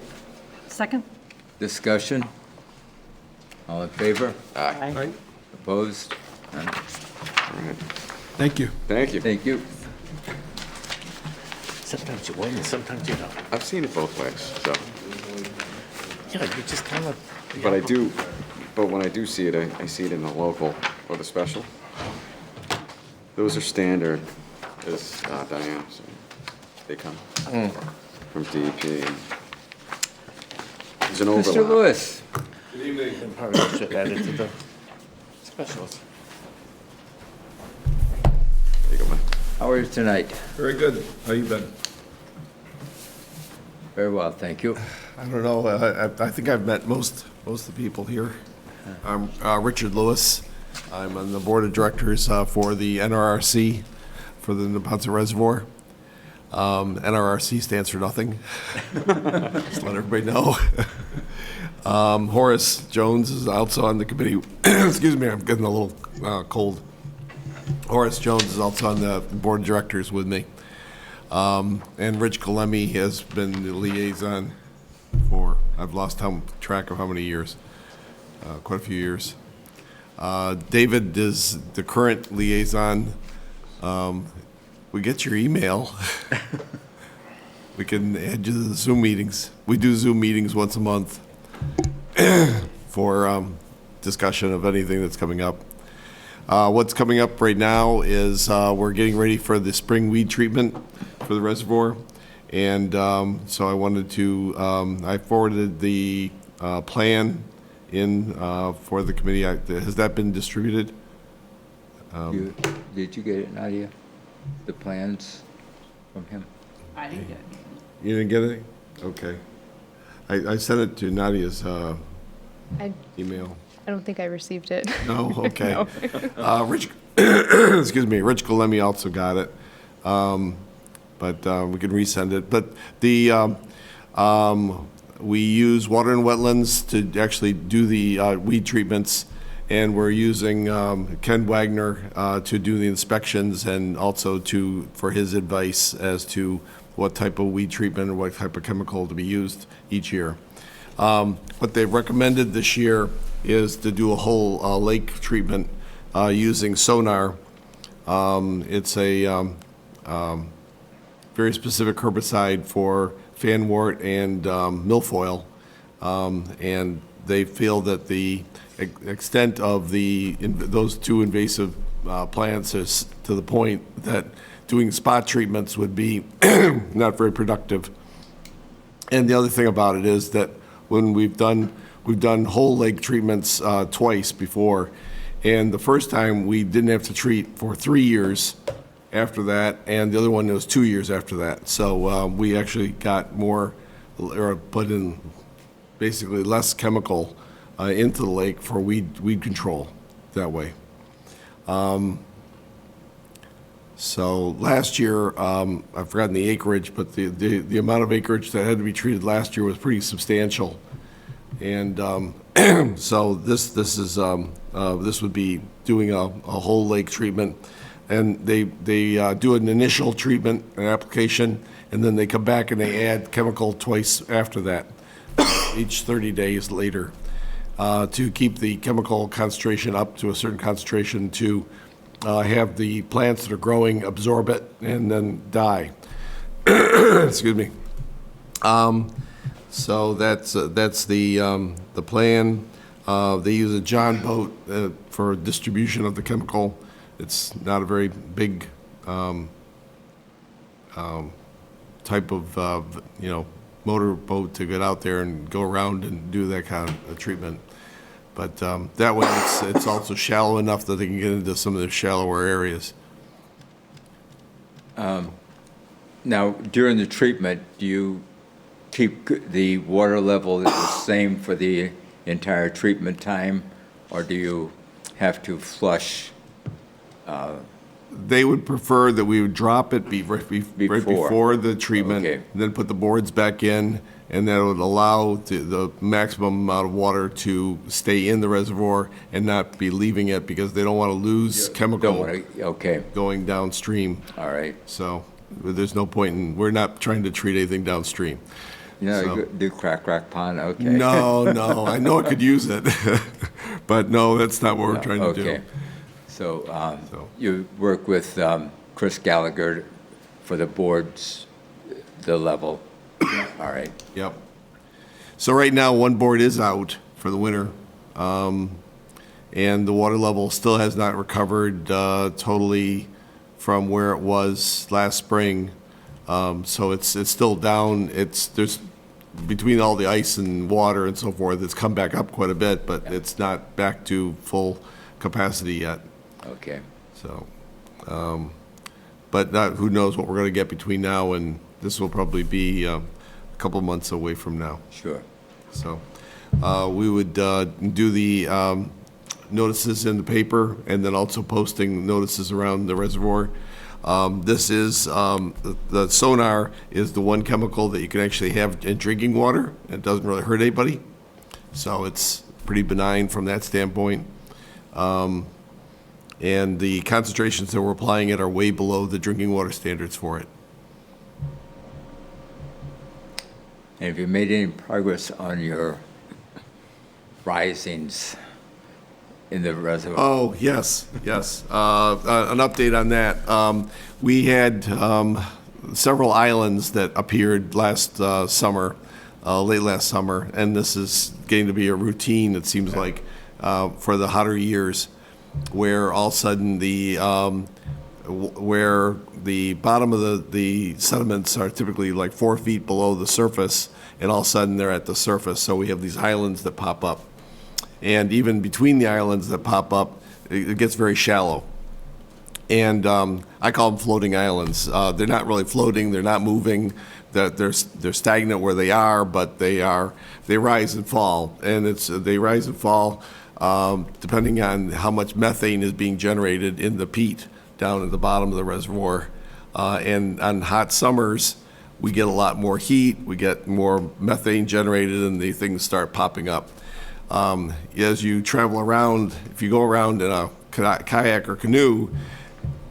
Second? Discussion? All in favor? Aye. Opposed? None. All right. Thank you. Thank you. Thank you. Sometimes you win and sometimes you don't. I've seen it both ways, so. Yeah, you just kind of. But when I do see it, I see it in the local or the special. Those are standard, as Diane said. They come from DEP. There's an Mr. overlap. Lewis? And probably should add it to the specials. There you go, man. How are you tonight? Very good. How you been? Very well, thank you. I don't know. I think I've met most of the people here. I'm Richard Lewis. I'm on the board of directors for the NRRC for the Neponset Reservoir. NRRC stands for nothing. Just let everybody know. Horace Jones is also on the committee. Excuse me, I'm getting a little cold. Horace Jones is also on the board of directors with me. And Rich Galemi has been the liaison for, I've lost track of how many years, quite a few years. David is the current liaison. We get your email. We can add you to the Zoom meetings. We do Zoom meetings once a month for discussion of anything that's coming up. What's coming up right now is we're getting ready for the spring weed treatment for the reservoir. And so I wanted to, I forwarded the plan in for the committee. Has that been distributed? Did you get it, Nadia? The plans from him? I didn't get it. You didn't get it? Okay. I sent it to Nadia's email. I don't think I received it. No, okay. No. Rich, excuse me, Rich Galemi also got it, but we can resend it. But the we use Water and Wetlands to actually do the weed treatments, and we're using Ken Wagner to do the inspections and also for his advice as to what type of weed treatment or what type of chemical to be used each year. What they've recommended this year is to do a whole lake treatment using sonar. It's a very specific herbicide for fanwort and milfoil, and they feel that the extent of those two invasive plants is to the point that doing spot treatments would be not very productive. And the other thing about it is that when we've done whole lake treatments twice before, and the first time we didn't have to treat for 3 years after that, and the other one was 2 years after that. So we actually got more, or put in basically less chemical into the lake for weed control that way. So last year, I've forgotten the acreage, but the amount of acreage that had to be treated last year was pretty substantial. And so this would be doing a whole lake treatment, and they do an initial treatment, an application, and then they come back and they add chemical twice after that, each 30 days later, to keep the chemical concentration up to a certain concentration to have the plants that are growing absorb it and then die. Excuse me. So that's the plan. They use a John boat for distribution of the chemical. It's not a very big type of motor boat to get out there and go around and do that kind of treatment. But that way it's also shallow enough that they can get into some of the shallower areas. Now, during the treatment, do you keep the water level the same for the entire treatment time, or do you have to flush? They would prefer that we would drop it right before the treatment, Okay. then put the boards back in, and that would allow the maximum amount of water to stay in the reservoir and not be leaving it, because they don't want to lose chemical Okay, going downstream. all right. So there's no point in, we're not trying to treat anything downstream. So- Do crack pond, okay. No, I know it could use it, but no, that's not what we're trying to do. Okay. So you work with Chris Gallagher for the boards, the level. All right. Yep. So right now, one board is out for the winter, and the water level still has not recovered totally from where it was last spring. So it's still down. There's between all the ice and water and so forth, it's come back up quite a bit, but it's not back to full capacity yet. Okay. So, but who knows what we're going to get between now and this will probably be a couple months away from now. Sure. So we would do the notices in the paper and then also posting notices around the reservoir. This is, the sonar is the one chemical that you can actually have in drinking water. It doesn't really hurt anybody. So it's pretty benign from that standpoint. And the concentrations that we're applying it are way below the drinking water standards for it. And have you made any progress on your risings in the reservoir? Oh, yes, yes. An update on that. We had several islands that appeared last summer, late last summer, and this is getting to be a routine, it seems like, for the hotter years, where all of a sudden where the bottom of the sediments are typically like 4 feet below the surface, and all of a sudden they're at the surface. So we have these islands that pop up. And even between the islands that pop up, it gets very shallow. And I call them floating islands. They're not really floating, they're not moving, they're stagnant where they are, but they rise and fall. And they rise and fall depending on how much methane is being generated in the peat down at the bottom of the reservoir. And on hot summers, we get a lot more heat, we get more methane generated, and the things start popping up. As you travel around, if you go around in a kayak or canoe,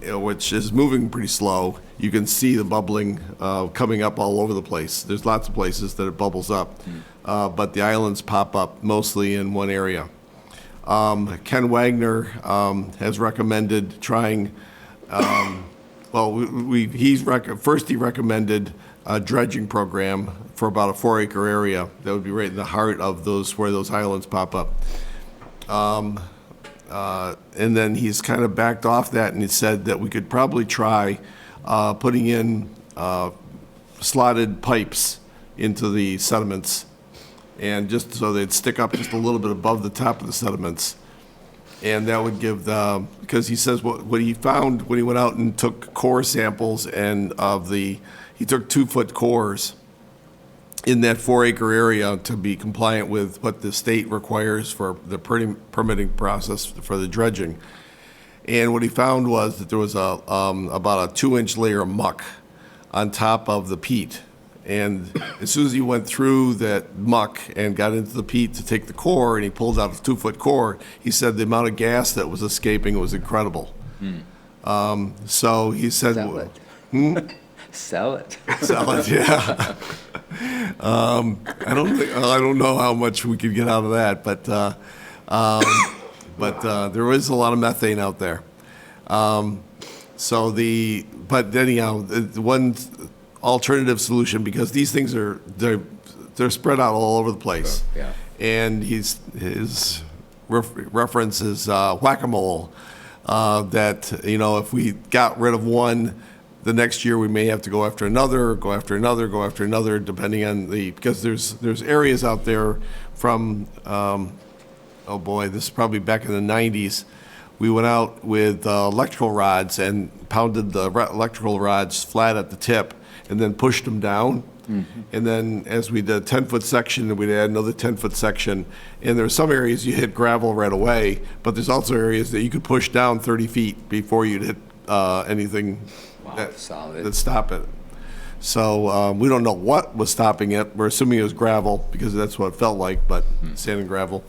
which is moving pretty slow, you can see the bubbling coming up all over the place. There's lots of places that it bubbles up, but the islands pop up mostly in one area. Ken Wagner has recommended trying, first he recommended a dredging program for about a 4-acre area that would be right in the heart of where those islands pop up. And then he's kind of backed off that, and he said that we could probably try putting in slotted pipes into the sediments, and just so they'd stick up just a little bit above the top of the sediments. And that would give because he says what he found when he went out and took core samples he took 2-foot cores in that 4-acre area to be compliant with what the state requires for the permitting process for the dredging. And what he found was that there was about a 2-inch layer of muck on top of the peat. And as soon as he went through that muck and got into the peat to take the core, and he pulled out a 2-foot core, he said the amount of gas that was escaping was incredible. So he said, Sell it. Sell it. Sell it, yeah. I don't know how much we could get out of that, but there is a lot of methane out there. But anyhow, the one alternative solution, because these things they're spread out all over the place. Yeah. And his reference is whack-a-mole, that, if we got rid of one, the next year we may have to go after another, depending on because there's areas out there from, this is probably back in the 90s. We went out with electrical rods and pounded the electrical rods flat at the tip and then pushed them down. Mm-hmm. And then as we did a 10-foot section, we'd add another 10-foot section. And there's some areas you hit gravel right away, but there's also areas that you could push down 30 feet before you'd hit anything that stop it. So we don't know what was stopping it. We're assuming it was gravel because that's what it felt like, but sand and gravel.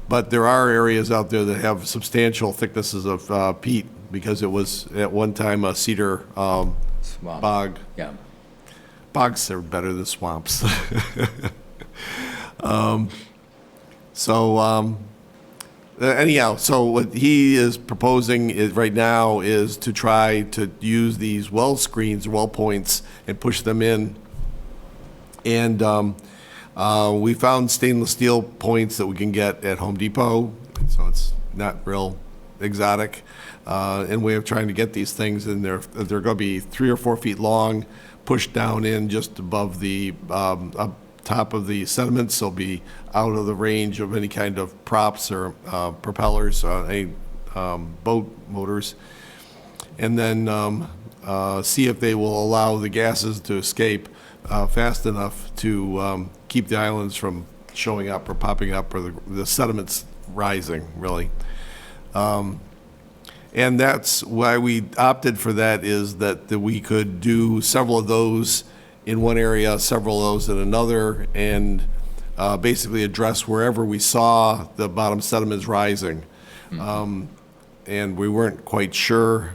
But there are areas out there that have substantial thicknesses of peat because it was at one time a cedar bog. Yeah. Bogs are better than swamps. Anyhow, so what he is proposing right now is to try to use these well screens, well points, and push them in. And we found stainless steel points that we can get at Home Depot, so it's not real exotic. And way of trying to get these things, and they're going to be 3 or 4 feet long, pushed down in just above the top of the sediments. So be out of the range of any kind of props or propellers, any boat motors. And then see if they will allow the gases to escape fast enough to keep the islands from showing up or popping up or the sediments rising, really. And that's why we opted for that, is that we could do several of those in one area, several of those in another, and basically address wherever we saw the bottom sediments rising. And we weren't quite sure.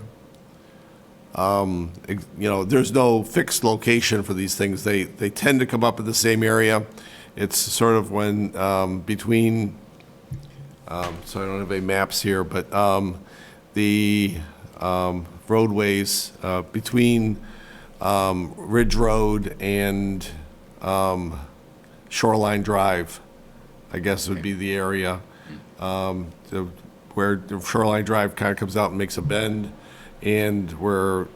There's no fixed location for these things. They tend to come up in the same area. It's sort of when between, so I don't have any maps here, but the roadways between Ridge Road and Shoreline Drive, I guess would be the area where the Shoreline Drive kind of comes out and makes a bend, and where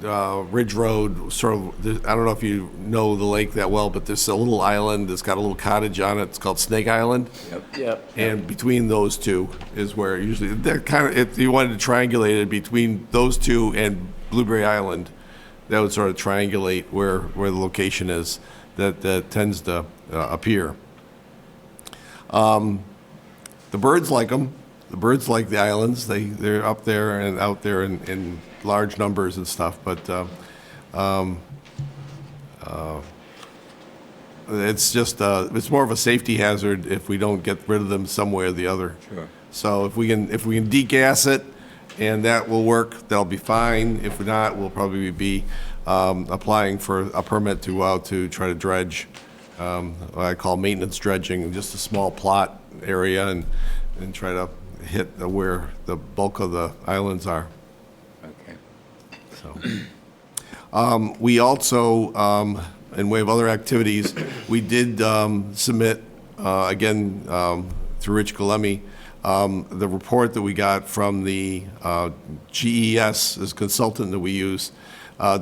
Ridge Road sort of, I don't know if you know the lake that well, but there's a little island that's got a little cottage on it. It's called Snake Island. Yep. And between those two is where usually, that kind of, if you wanted to triangulate it between those two and Blueberry Island, that would sort of triangulate where the location is that tends to appear. The birds like them. The birds like the islands. They're up there and out there in large numbers and stuff, but it's just it's more of a safety hazard if we don't get rid of them some way or the other. Sure. So if we can degas it and that will work, that'll be fine. If not, we'll probably be applying for a permit to try to dredge, what I call maintenance dredging, just a small plot area and try to hit where the bulk of the islands are. Okay. So, we also, in way of other activities, we did submit, again, through Rich Galemi, the report that we got from the GES, this consultant that we use.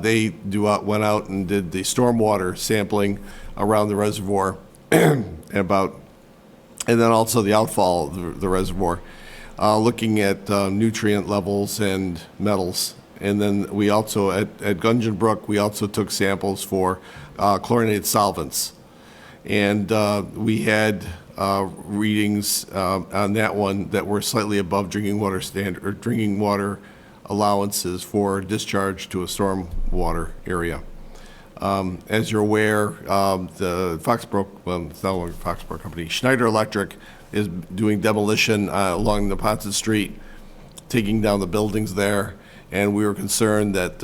They went out and did the stormwater sampling around the reservoir and then also the outfall of the reservoir, looking at nutrient levels and metals. And then we also, at Gungeon Brook, we also took samples for chlorinated solvents. And we had readings on that one that were slightly above drinking water standard, or drinking water allowances for discharge to a storm water area. As you're aware, the Foxboro, well, it's not only Foxboro company, Schneider Electric is doing demolition along Neponset Street, taking down the buildings there. And we were concerned that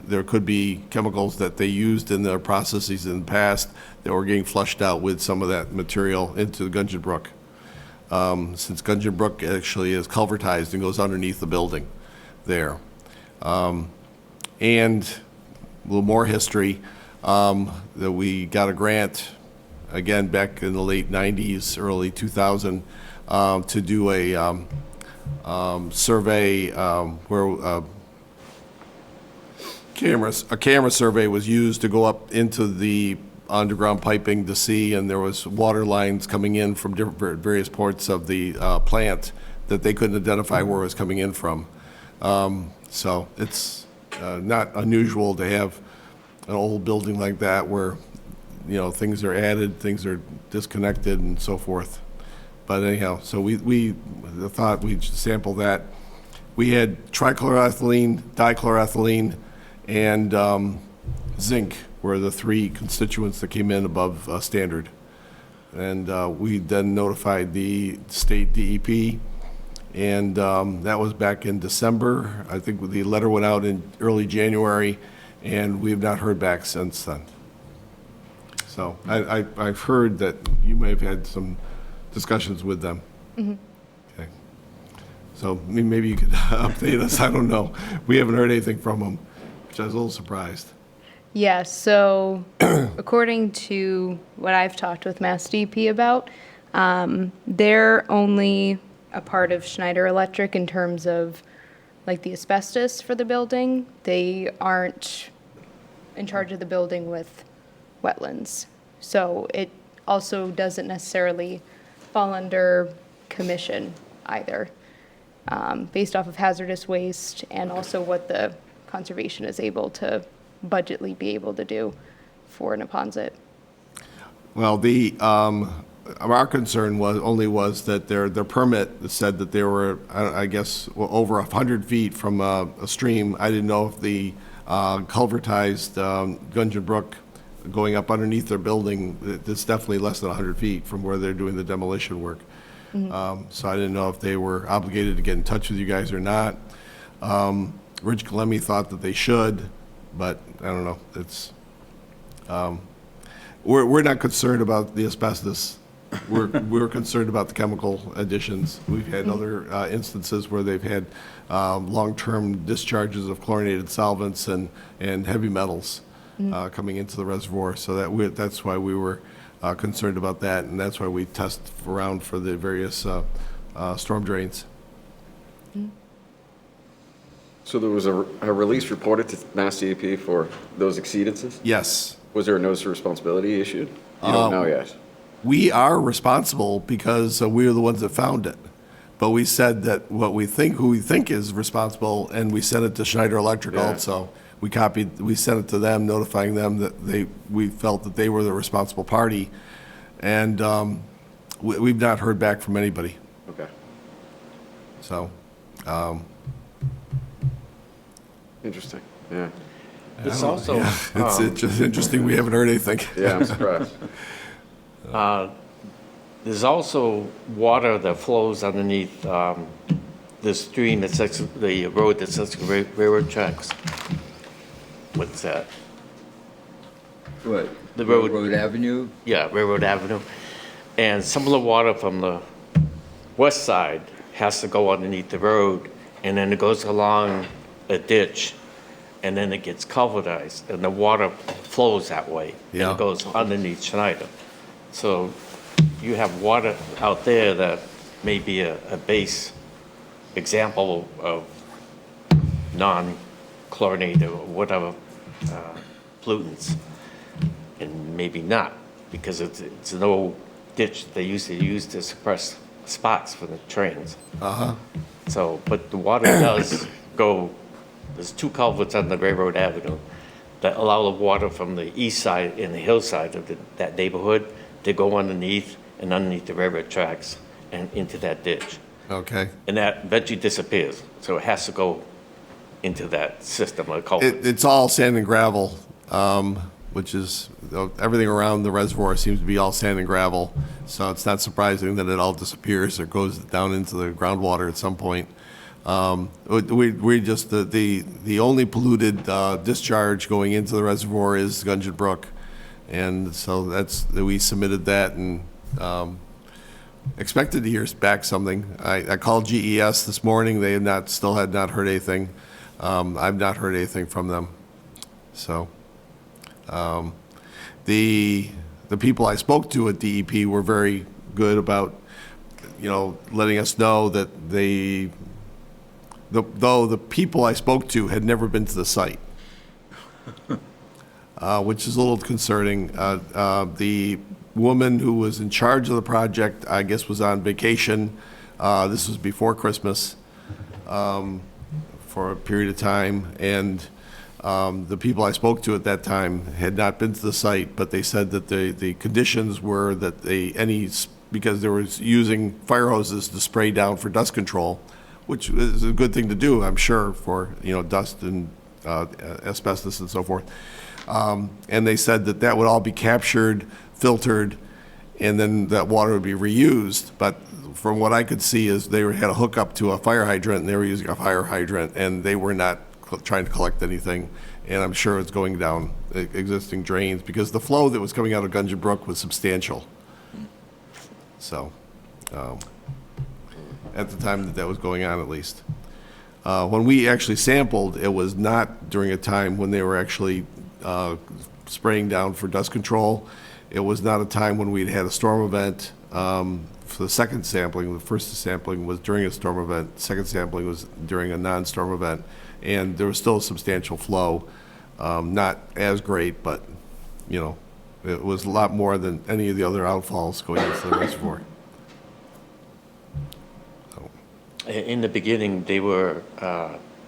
there could be chemicals that they used in their processes in the past that were getting flushed out with some of that material into the Gungeon Brook. Since Gungeon Brook actually is culvertized and goes underneath the building there. And a little more history, that we got a grant, again, back in the late 90s, early 2000, to do a survey where a camera survey was used to go up into the underground piping to see, and there was water lines coming in from various parts of the plant that they couldn't identify where it was coming in from. So it's not unusual to have an old building like that where, things are added, things are disconnected and so forth. But anyhow, so we thought we'd sample that. We had trichloroethylene, dichloroethylene, and zinc were the three constituents that came in above standard. And we then notified the state DEP, and that was back in December. I think the letter went out in early January, and we have not heard back since then. So I've heard that you may have had some discussions with them. Mm-hmm. Okay. So maybe you could update us. I don't know. We haven't heard anything from them, which I was a little surprised. Yeah, so according to what I've talked with Mass DP about, they're only a part of Schneider Electric in terms of like the asbestos for the building. They aren't in charge of the building with wetlands. So it also doesn't necessarily fall under commission either, based off of hazardous waste and also what the conservation is able to budgetly be able to do for Neponset. Well, our concern was that their permit said that they were, I guess, over 100 feet from a stream. I didn't know if the culvertized Gungeon Brook going up underneath their building, it's definitely less than 100 feet from where they're doing the demolition work. So I didn't know if they were obligated to get in touch with you guys or not. Rich Kalemi thought that they should, but I don't know. It's we're not concerned about the asbestos. We're concerned about the chemical additions. We've had other instances where they've had long-term discharges of chlorinated solvents and heavy metals coming into the reservoir. So that's why we were concerned about that, and that's why we test around for the various storm drains. So there was a release reported to Mass DEP for those exceedances? Yes. Was there a notice of responsibility issued? You don't know yet. We are responsible because we are the ones that found it. But we said that who we think is responsible, and we sent it to Schneider Electric also. We sent it to them, notifying them that we felt that they were the responsible party. And we've not heard back from anybody. Okay. So. Interesting, yeah. It's also, It's just interesting, we haven't heard anything. Yeah, I'm surprised. there's also water that flows underneath the stream that sets the road that sets the railroad tracks. What's that? What? The road. Railroad Avenue? Yeah, Railroad Avenue. And some of the water from the west side has to go underneath the road, and then it goes along a ditch, and then it gets culvertized, and the water flows that way. And Yeah. it goes underneath Schneider. So you have water out there that may be a base example of non-chlorinated or whatever pollutants, and maybe not, because it's an old ditch they used to use to suppress spots for the trains. So, but the water does go, there's two culverts on the Railroad Avenue that allow the water from the east side and the hillside of that neighborhood to go underneath the railroad tracks and into that ditch. Okay. And that eventually disappears, so it has to go into that system of culverts. It's all sand and gravel, which is, everything around the reservoir seems to be all sand and gravel. So it's not surprising that it all disappears or goes down into the groundwater at some point. We just, the only polluted discharge going into the reservoir is Gungeon Brook. And so we submitted that and expected to hear back something. I called GES this morning. They still had not heard anything. I've not heard anything from them. So the people I spoke to at DEP were very good about, letting us know that though the people I spoke to had never been to the site, which is a little concerning. The woman who was in charge of the project, I guess, was on vacation. This was before Christmas for a period of time, and the people I spoke to at that time had not been to the site, but they said that the conditions were that because they were using fire hoses to spray down for dust control, which is a good thing to do, I'm sure, for dust and asbestos and so forth. And they said that would all be captured, filtered, and then that water would be reused. But from what I could see is they had a hookup to a fire hydrant, and they were using a fire hydrant, and they were not trying to collect anything. And I'm sure it's going down existing drains because the flow that was coming out of Gungeon Brook was substantial. So, at the time that was going on, at least. When we actually sampled, it was not during a time when they were actually spraying down for dust control. It was not a time when we'd had a storm event. For the second sampling, the first sampling was during a storm event. The second sampling was during a non-storm event. And there was still a substantial flow. Not as great, but, it was a lot more than any of the other outfalls going into the reservoir. In the beginning, they were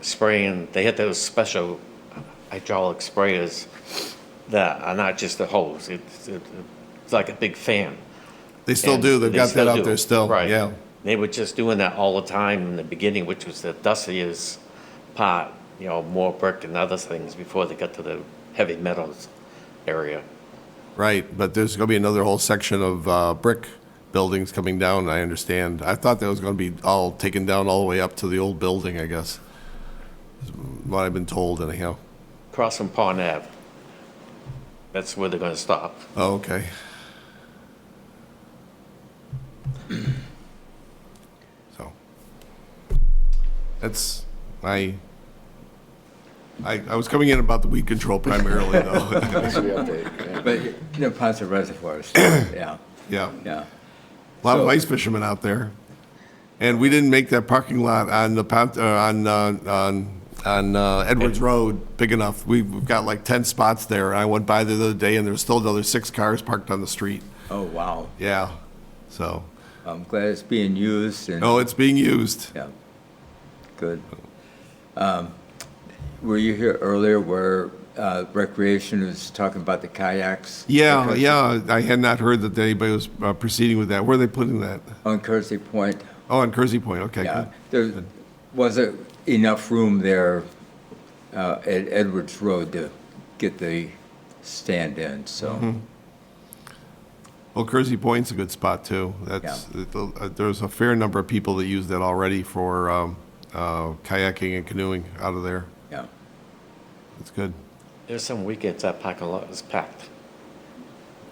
spraying, they had those special hydraulic sprayers that are not just a hose, it's like a big fan. They still And do, they've they got that still out do. there still, Right. yeah. They were just doing that all the time in the beginning, which was the dustiest part, more brick and other things before they got to the heavy metals area. Right, but there's going to be another whole section of brick buildings coming down, I understand. I thought that was going to be all taken down all the way up to the old building, I guess. Is what I've been told anyhow. Across from Pond Ave. That's where they're gonna stop. Oh, okay. So, that's, I was coming in about the weed control primarily, though. But, Neponset Reservoir, yeah, Yeah. yeah. A lot of So- ice fishermen out there. And we didn't make that parking lot on the, on Edwards Road big enough. We've got like 10 spots there. I went by there the other day, and there was still another 6 cars parked on the street. Oh, wow. Yeah, so, I'm glad it's being used and. oh, it's being used. Yeah, good. Were you here earlier where Recreation was talking about the kayaks? Yeah, Because- yeah, I had not heard that anybody was proceeding with that. Where are they putting that? On Kersey Point, Oh, on Kersey Point, okay, yeah. good. There wasn't enough room there at Edwards Road to get the stand in, so. Well, Kersey Point's a good spot, too. That's, there's a fair number of people that use that already for kayaking and canoeing out of there. Yeah. That's good. There's some weekends that parking lot is packed.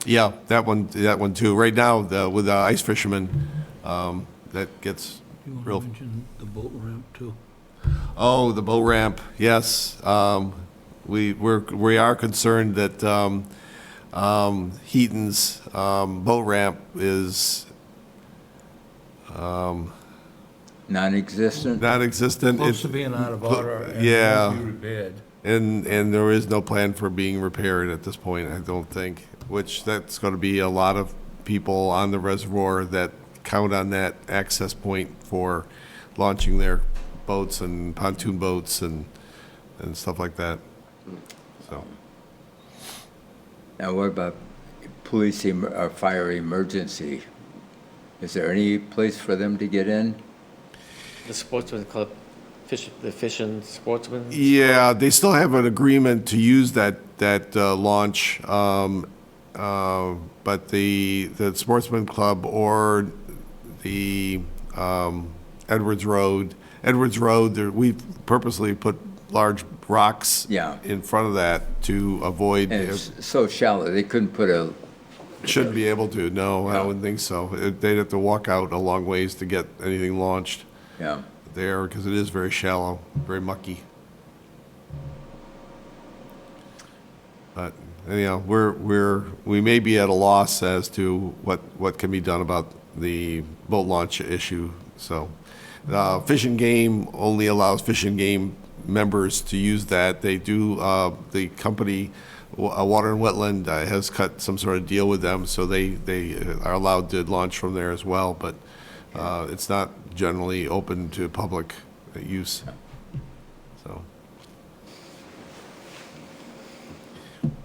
Yeah, that one too. Right now, with the ice fishermen, that gets real. The boat ramp, too. Oh, the boat ramp, yes. We are concerned that Heaton's boat ramp is Non-existent? non-existent. Supposed to be in out of order and Yeah. won't be repaired. And there is no plan for being repaired at this point, I don't think, which that's going to be a lot of people on the reservoir that count on that access point for launching their boats and pontoon boats and stuff like that. So, Now, what about police or fire emergency? Is there any place for them to get in? The sportsman club, the fishing sportsman. yeah, they still have an agreement to use that launch, but the Sportsman Club or the Edwards Road, we've purposely put large rocks Yeah. in front of that to avoid, And it's so shallow, they couldn't put a, shouldn't be able to, no, I wouldn't think so. They'd have to walk out a long ways to get anything launched yeah. there, because it is very shallow, very mucky. But anyhow, we may be at a loss as to what can be done about the boat launch issue, so. Fish and Game only allows Fish and Game members to use that. They do, the company, Water and Wetland, has cut some sort of deal with them, so they are allowed to launch from there as well, but it's not generally open to public use, so.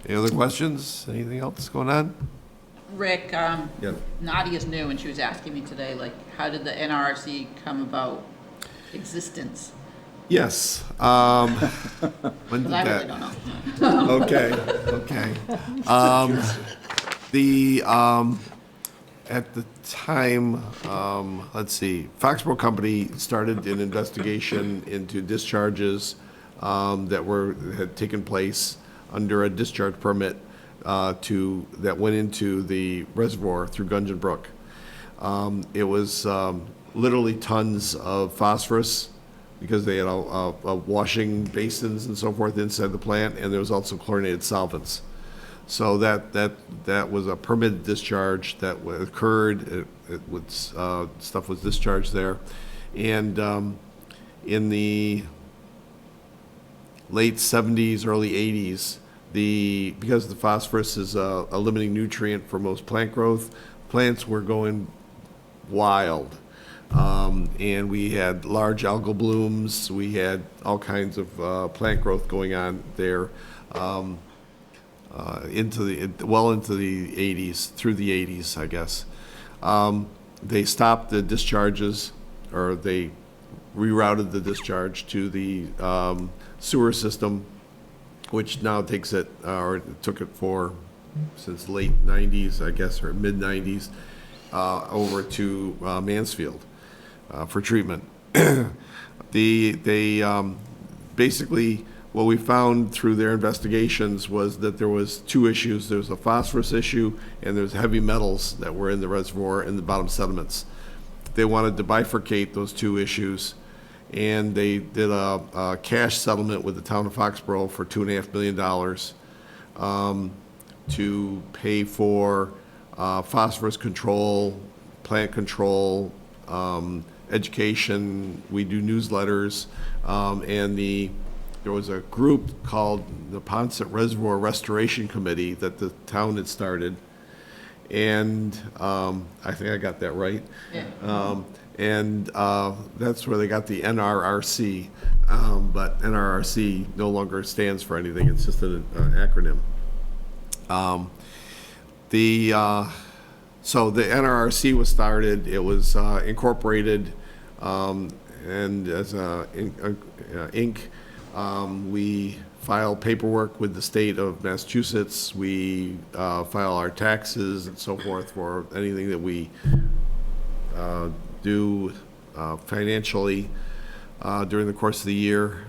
Any other questions? Anything else going on? Rick, Yeah. Nadia's new, and she was asking me today, like, how did the NRRC come about existence? Yes. When did 'Cause I really don't that? know. Okay. At the time, let's see, Foxborough Company started an investigation into discharges that had taken place under a discharge permit that went into the reservoir through Gungeon Brook. It was literally tons of phosphorus because they had a washing basins and so forth inside the plant, and there was also chlorinated solvents. So that was a permitted discharge that occurred. Stuff was discharged there, and in the late 70s, early 80s, because the phosphorus is a limiting nutrient for most plant growth, plants were going wild. And we had large algal blooms, we had all kinds of plant growth going on there into the 80s, through the 80s, I guess. They stopped the discharges, or they rerouted the discharge to the sewer system, which now takes it, or it took it for, since late 90s, I guess, or mid 90s, over to Mansfield for treatment. Basically, what we found through their investigations was that there was two issues. There was a phosphorus issue, and there's heavy metals that were in the reservoir in the bottom sediments. They wanted to bifurcate those two issues, and they did a cash settlement with the town of Foxborough for $2.5 million to pay for phosphorus control, plant control, education. We do newsletters, and there was a group called the Neponset Reservoir Restoration Committee that the town had started, and I think I got that right. Yeah. And that's where they got the NRRC, but NRRC no longer stands for anything. It's just an acronym. So the NRRC was started. It was incorporated, and as Inc. We file paperwork with the state of Massachusetts. We file our taxes and so forth for anything that we do financially during the course of the year.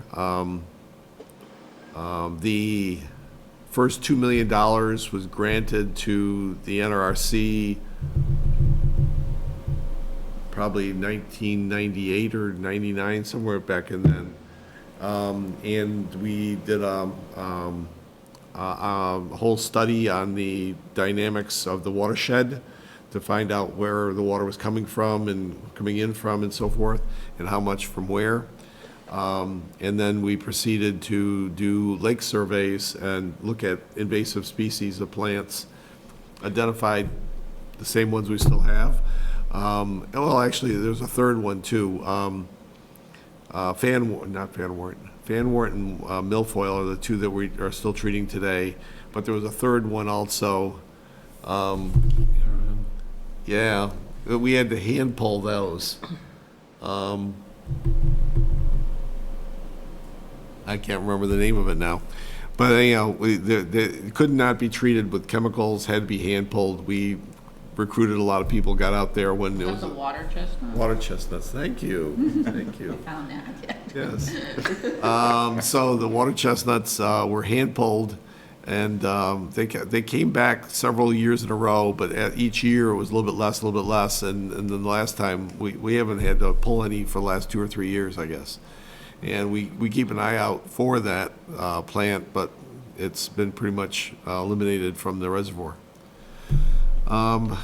The first $2 million was granted to the NRRC probably 1998 or 99, somewhere back in then. And we did a whole study on the dynamics of the watershed to find out where the water was coming from and coming in from and so forth, and how much from where. And then we proceeded to do lake surveys and look at invasive species of plants, identified the same ones we still have. Well, actually, there's a third one too. Fanwort and milfoil are the two that we are still treating today, but there was a third one also. Yeah, we had to hand pull those. I can't remember the name of it now, but anyhow, they could not be treated with chemicals, had to be hand pulled. We recruited a lot of people, got out there when it was That's a water chestnut? water chestnuts. Thank you, thank you. Found that, yeah. Yes. So the water chestnuts were hand pulled, and they came back several years in a row, but each year it was a little bit less, and then the last time we haven't had to pull any for the last 2 or 3 years, I guess. And we keep an eye out for that plant, but it's been pretty much eliminated from the reservoir. And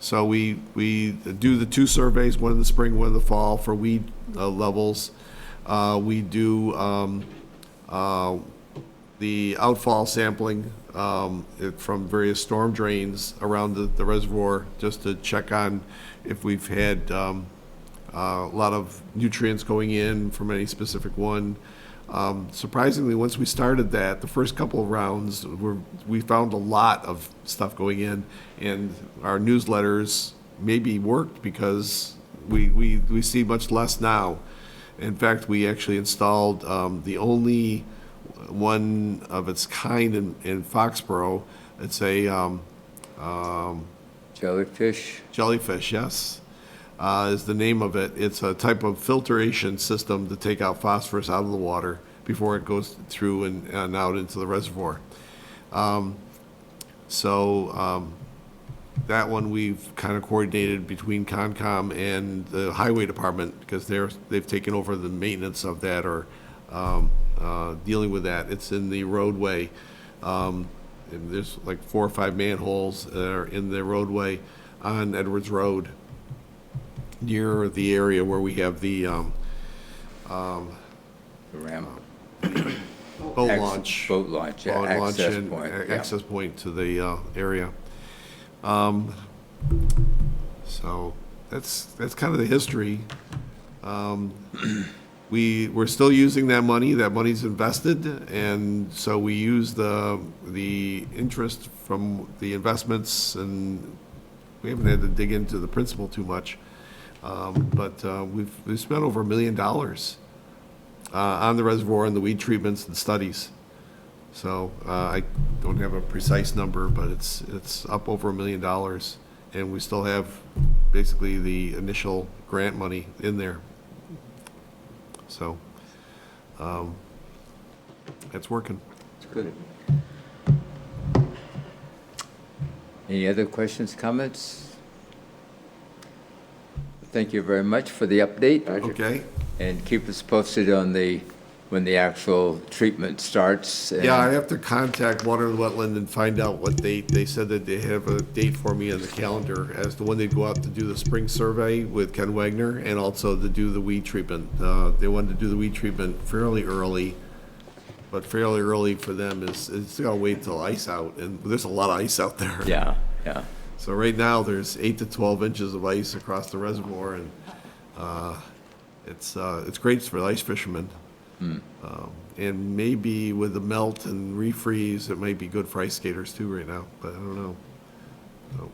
so we do the 2 surveys, one in the spring, one in the fall, for weed levels. We do the outfall sampling from various storm drains around the reservoir, just to check on if we've had a lot of nutrients going in from any specific one. Surprisingly, once we started that, the first couple of rounds, we found a lot of stuff going in, and our newsletters maybe worked because we see much less now. In fact, we actually installed the only one of its kind in Foxboro. It's a Jellyfish? Jellyfish, yes, is the name of it. It's a type of filtration system to take out phosphorus out of the water before it goes through and out into the reservoir. That one we've kind of coordinated between Concom and the Highway Department, because they've taken over the maintenance of that, or dealing with that. It's in the roadway. And there's like 4 or 5 manholes that are in the roadway on Edwards Road, near the area where we have the Ramp. boat launch. Boat launch, yeah, access and point, yeah. access point to the area. So that's kind of the history. We're still using that money. That money's invested, and so we use the interest from the investments, and we haven't had to dig into the principal too much. But we've spent over $1 million on the reservoir and the weed treatments and studies. So I don't have a precise number, but it's up over $1 million, and we still have basically the initial grant money in there. So it's working. It's good. Any other questions, comments? Thank you very much for the update. Okay. And keep us posted on when the actual treatment starts. Yeah, I have to contact Water and Wetland and find out what date. They said that they have a date for me on the calendar as to when they go out to do the spring survey with Ken Wagner and also to do the weed treatment. They wanted to do the weed treatment fairly early, but fairly early for them is they gotta wait till ice out, and there's a lot of ice out there. Yeah, yeah. So right now, there's 8 to 12 inches of ice across the reservoir, and it's great for ice fishermen. And maybe with the melt and refreeze, it might be good for ice skaters too right now, but I don't know. So,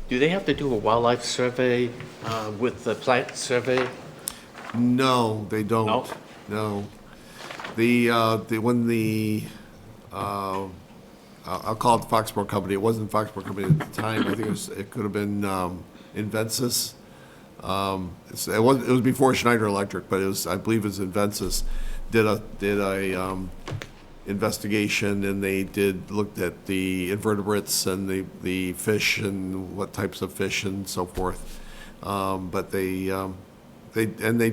Do they have to do a wildlife survey with the plant survey? no, they don't. No? No. I'll call it the Foxborough Company. It wasn't Foxborough Company at the time. I think it could have been Invencis. It was before Schneider Electric, but I believe it was Invencis did a investigation, and they looked at the invertebrates and the fish and what types of fish and so forth. But they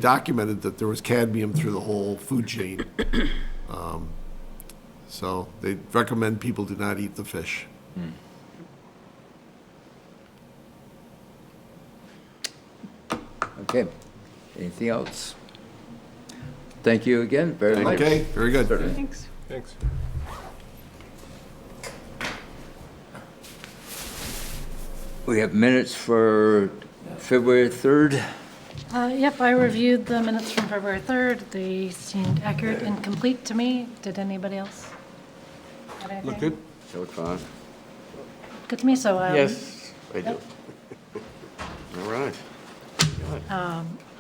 documented that there was cadmium through the whole food chain. So they recommend people do not eat the fish. Okay. Anything else? Thank you again very much. Okay, very good. Thanks. Thanks. We have minutes for February 3rd. Yep, I reviewed the minutes from February 3rd. They seemed accurate and complete to me. Did anybody else have anything? Look good. That looked fine. Good to me, so. Yes, I do. Yep. All right.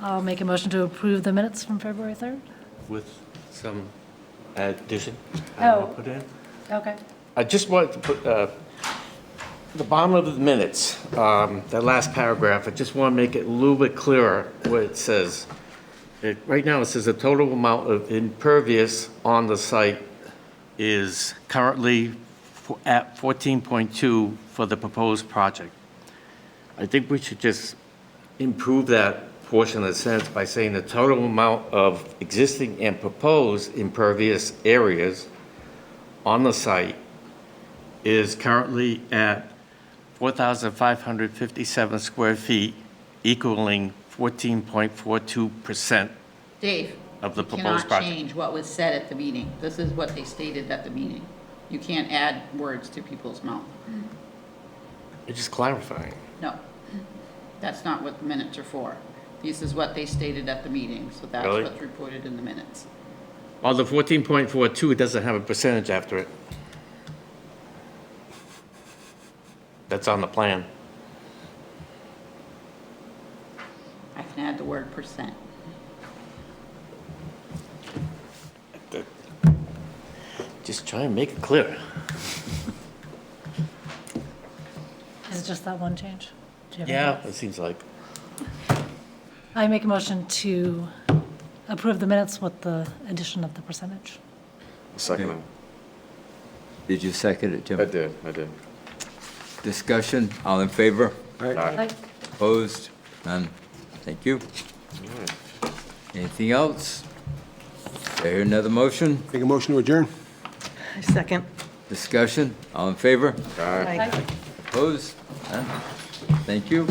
I'll make a motion to approve the minutes from February 3rd. With some addition I Oh. want to put in. Okay. I just want to put, the bottom of the minutes, that last paragraph, I just want to make it a little bit clearer what it says. Right now, it says the total amount of impervious on the site is currently at 14.2 for the proposed project. I think we should just improve that portion of the sentence by saying the total amount of existing and proposed impervious areas on the site is currently at 4,557 square feet, equaling 14.42% Dave, of the you proposed cannot project. change what was said at the meeting. This is what they stated at the meeting. You can't add words to people's mouth. It's just clarifying. No, that's not what the minutes are for. This is what they stated at the meeting, so that's Really? what's reported in the minutes. Well, the 14.42 doesn't have a percentage after it. That's on the plan. I can add the word percent. Just try and make it clear. Is it just that one change? Do you have Yeah, anything it seems like. else? I make a motion to approve the minutes with the addition of the percentage. Second. Okay. Did you second it, Tim? I did. Discussion, all in favor? Aye. Opposed? None. Thank you. Anything else? There another motion? Make a motion to adjourn? Second. Discussion, all in favor? Aye. Opposed? None. Thank you.